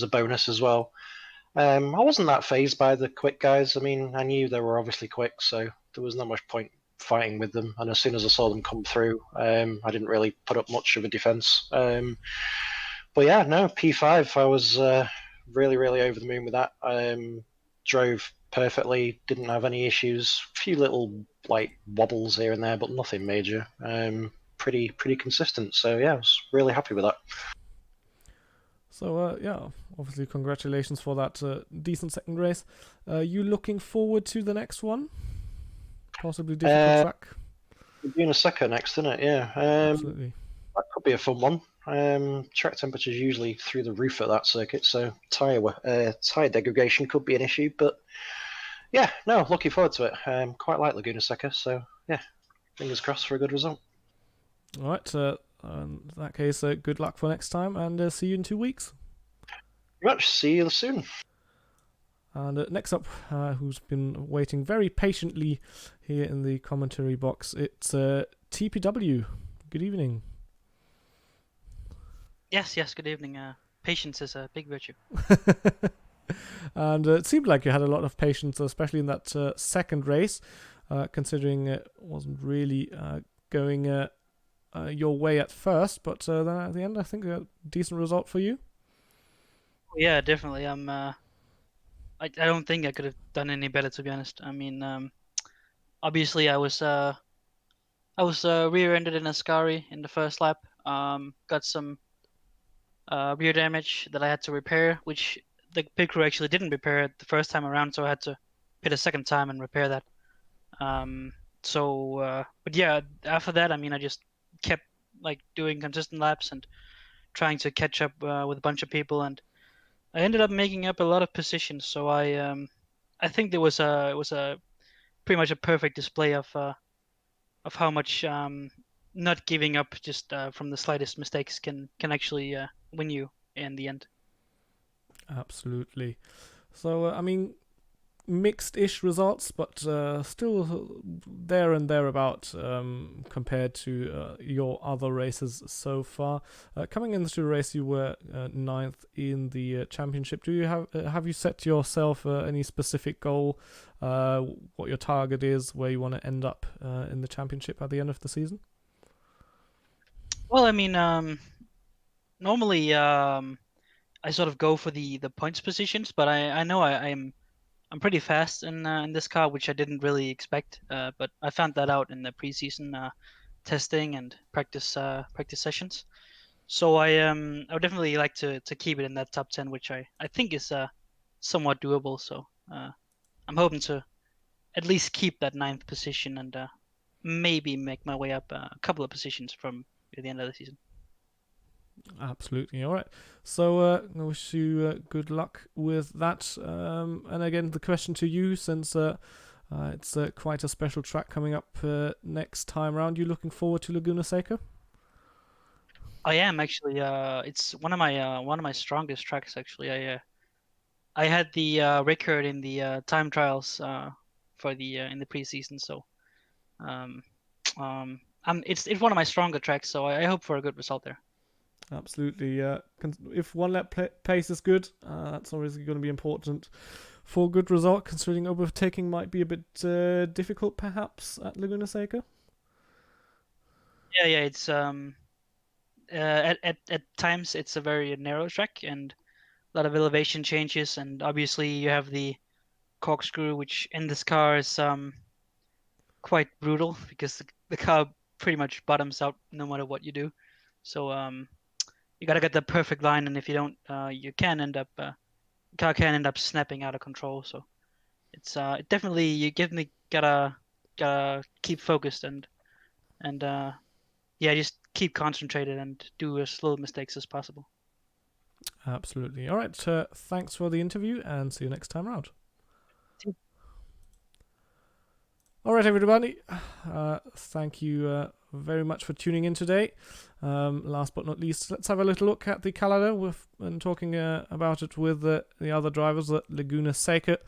a bonus as well. I wasn't that phased by the quick guys. I mean, I knew they were obviously quick, so there was not much point fighting with them. And as soon as I saw them come through, I didn't really put up much of a defense. But yeah, no, P5, I was really, really over the moon with that. Drove perfectly, didn't have any issues. A few little like wobbles here and there, but nothing major. pretty consistent. So yeah, I was really happy with that. So yeah, obviously congratulations for that decent second race. You looking forward to the next one? Possibly difficult track. Laguna Seca next, isn't it? Yeah. Absolutely. That could be a fun one. Track temperatures usually through the roof at that circuit, so tire degradation could be an issue. But yeah, no, looking forward to it. Quite like Laguna Seca, so yeah, fingers crossed for a good result. All right. In that case, good luck for next time, and see you in 2 weeks. Very much. See you soon. And next up, who's been waiting very patiently here in the commentary box, it's TPW. Good evening. Yes, good evening. Patience is a big virtue. And it seemed like you had a lot of patience, especially in that second race, considering it wasn't really going your way at first, but then at the end, I think a decent result for you. Yeah, definitely. I don't think I could have done any better, to be honest. I mean, obviously I was rear-ended in a Ascari in the first lap. Got some rear damage that I had to repair, which the pit crew actually didn't repair the first time around, so I had to pit a second time and repair that. But yeah, after that, I mean, I just kept like doing consistent laps and trying to catch up with a bunch of people, and I ended up making up a lot of positions. So I think it was a pretty much a perfect display of how much not giving up just from the slightest mistakes can actually win you in the end. Absolutely. So I mean, mixed-ish results, but still there and thereabout compared to your other races so far. Coming into the race, you were 9th in the championship. Do you have you set yourself any specific goal? What your target is, where you want to end up in the championship at the end of the season? Well, I mean, normally I sort of go for the points positions, but I know I'm pretty fast in this car, which I didn't really expect. But I found that out in the preseason testing and practice sessions. So I would definitely like to keep it in that top 10, which I think is somewhat doable. So I'm hoping to at least keep that 9th position and maybe make my way up a couple of positions from the end of the season. Absolutely. All right. So I wish you good luck with that. And again, the question to you, since it's quite a special track coming up next time round, you looking forward to Laguna Seca? I am actually. It's one of my strongest tracks actually. I had the record in the time trials for the in the preseason, so it's one of my stronger tracks. So I hope for a good result there. Absolutely. If one lap pace is good, that's obviously going to be important for a good result, considering overtaking might be a bit difficult perhaps at Laguna Seca. Yeah. It's at times it's a very narrow track and a lot of elevation changes, and obviously you have the corkscrew, which in this car is quite brutal because the car pretty much bottoms out no matter what you do. So you gotta get the perfect line, and if you don't, you can end up car can end up snapping out of control. So it's definitely you gotta keep focused and yeah, just keep concentrated and do as little mistakes as possible. Absolutely. All right. Thanks for the interview, and see you next time round. All right, everybody. Thank you very much for tuning in today. Last but not least, let's have a little look at the calendar and talking about it with the other drivers at Laguna Seca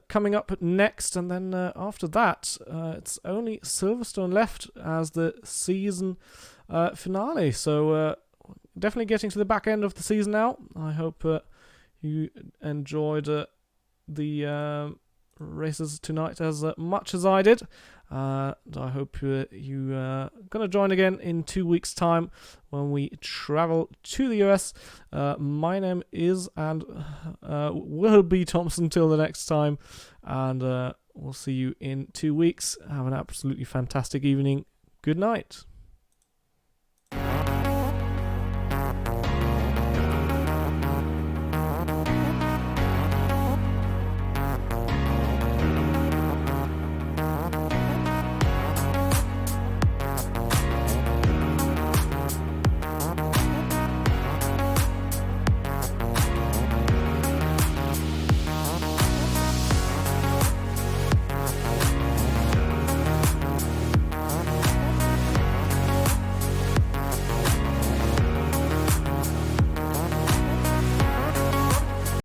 coming up next. And then after that, it's only Silverstone left as the season finale. So definitely getting to the back end of the season now. I hope you enjoyed the races tonight as much as I did. I hope you are going to join again in 2 weeks' time when we travel to the US. My name is and will be Thompson till the next time, and we'll see you in 2 weeks. Have an absolutely fantastic evening. Good night.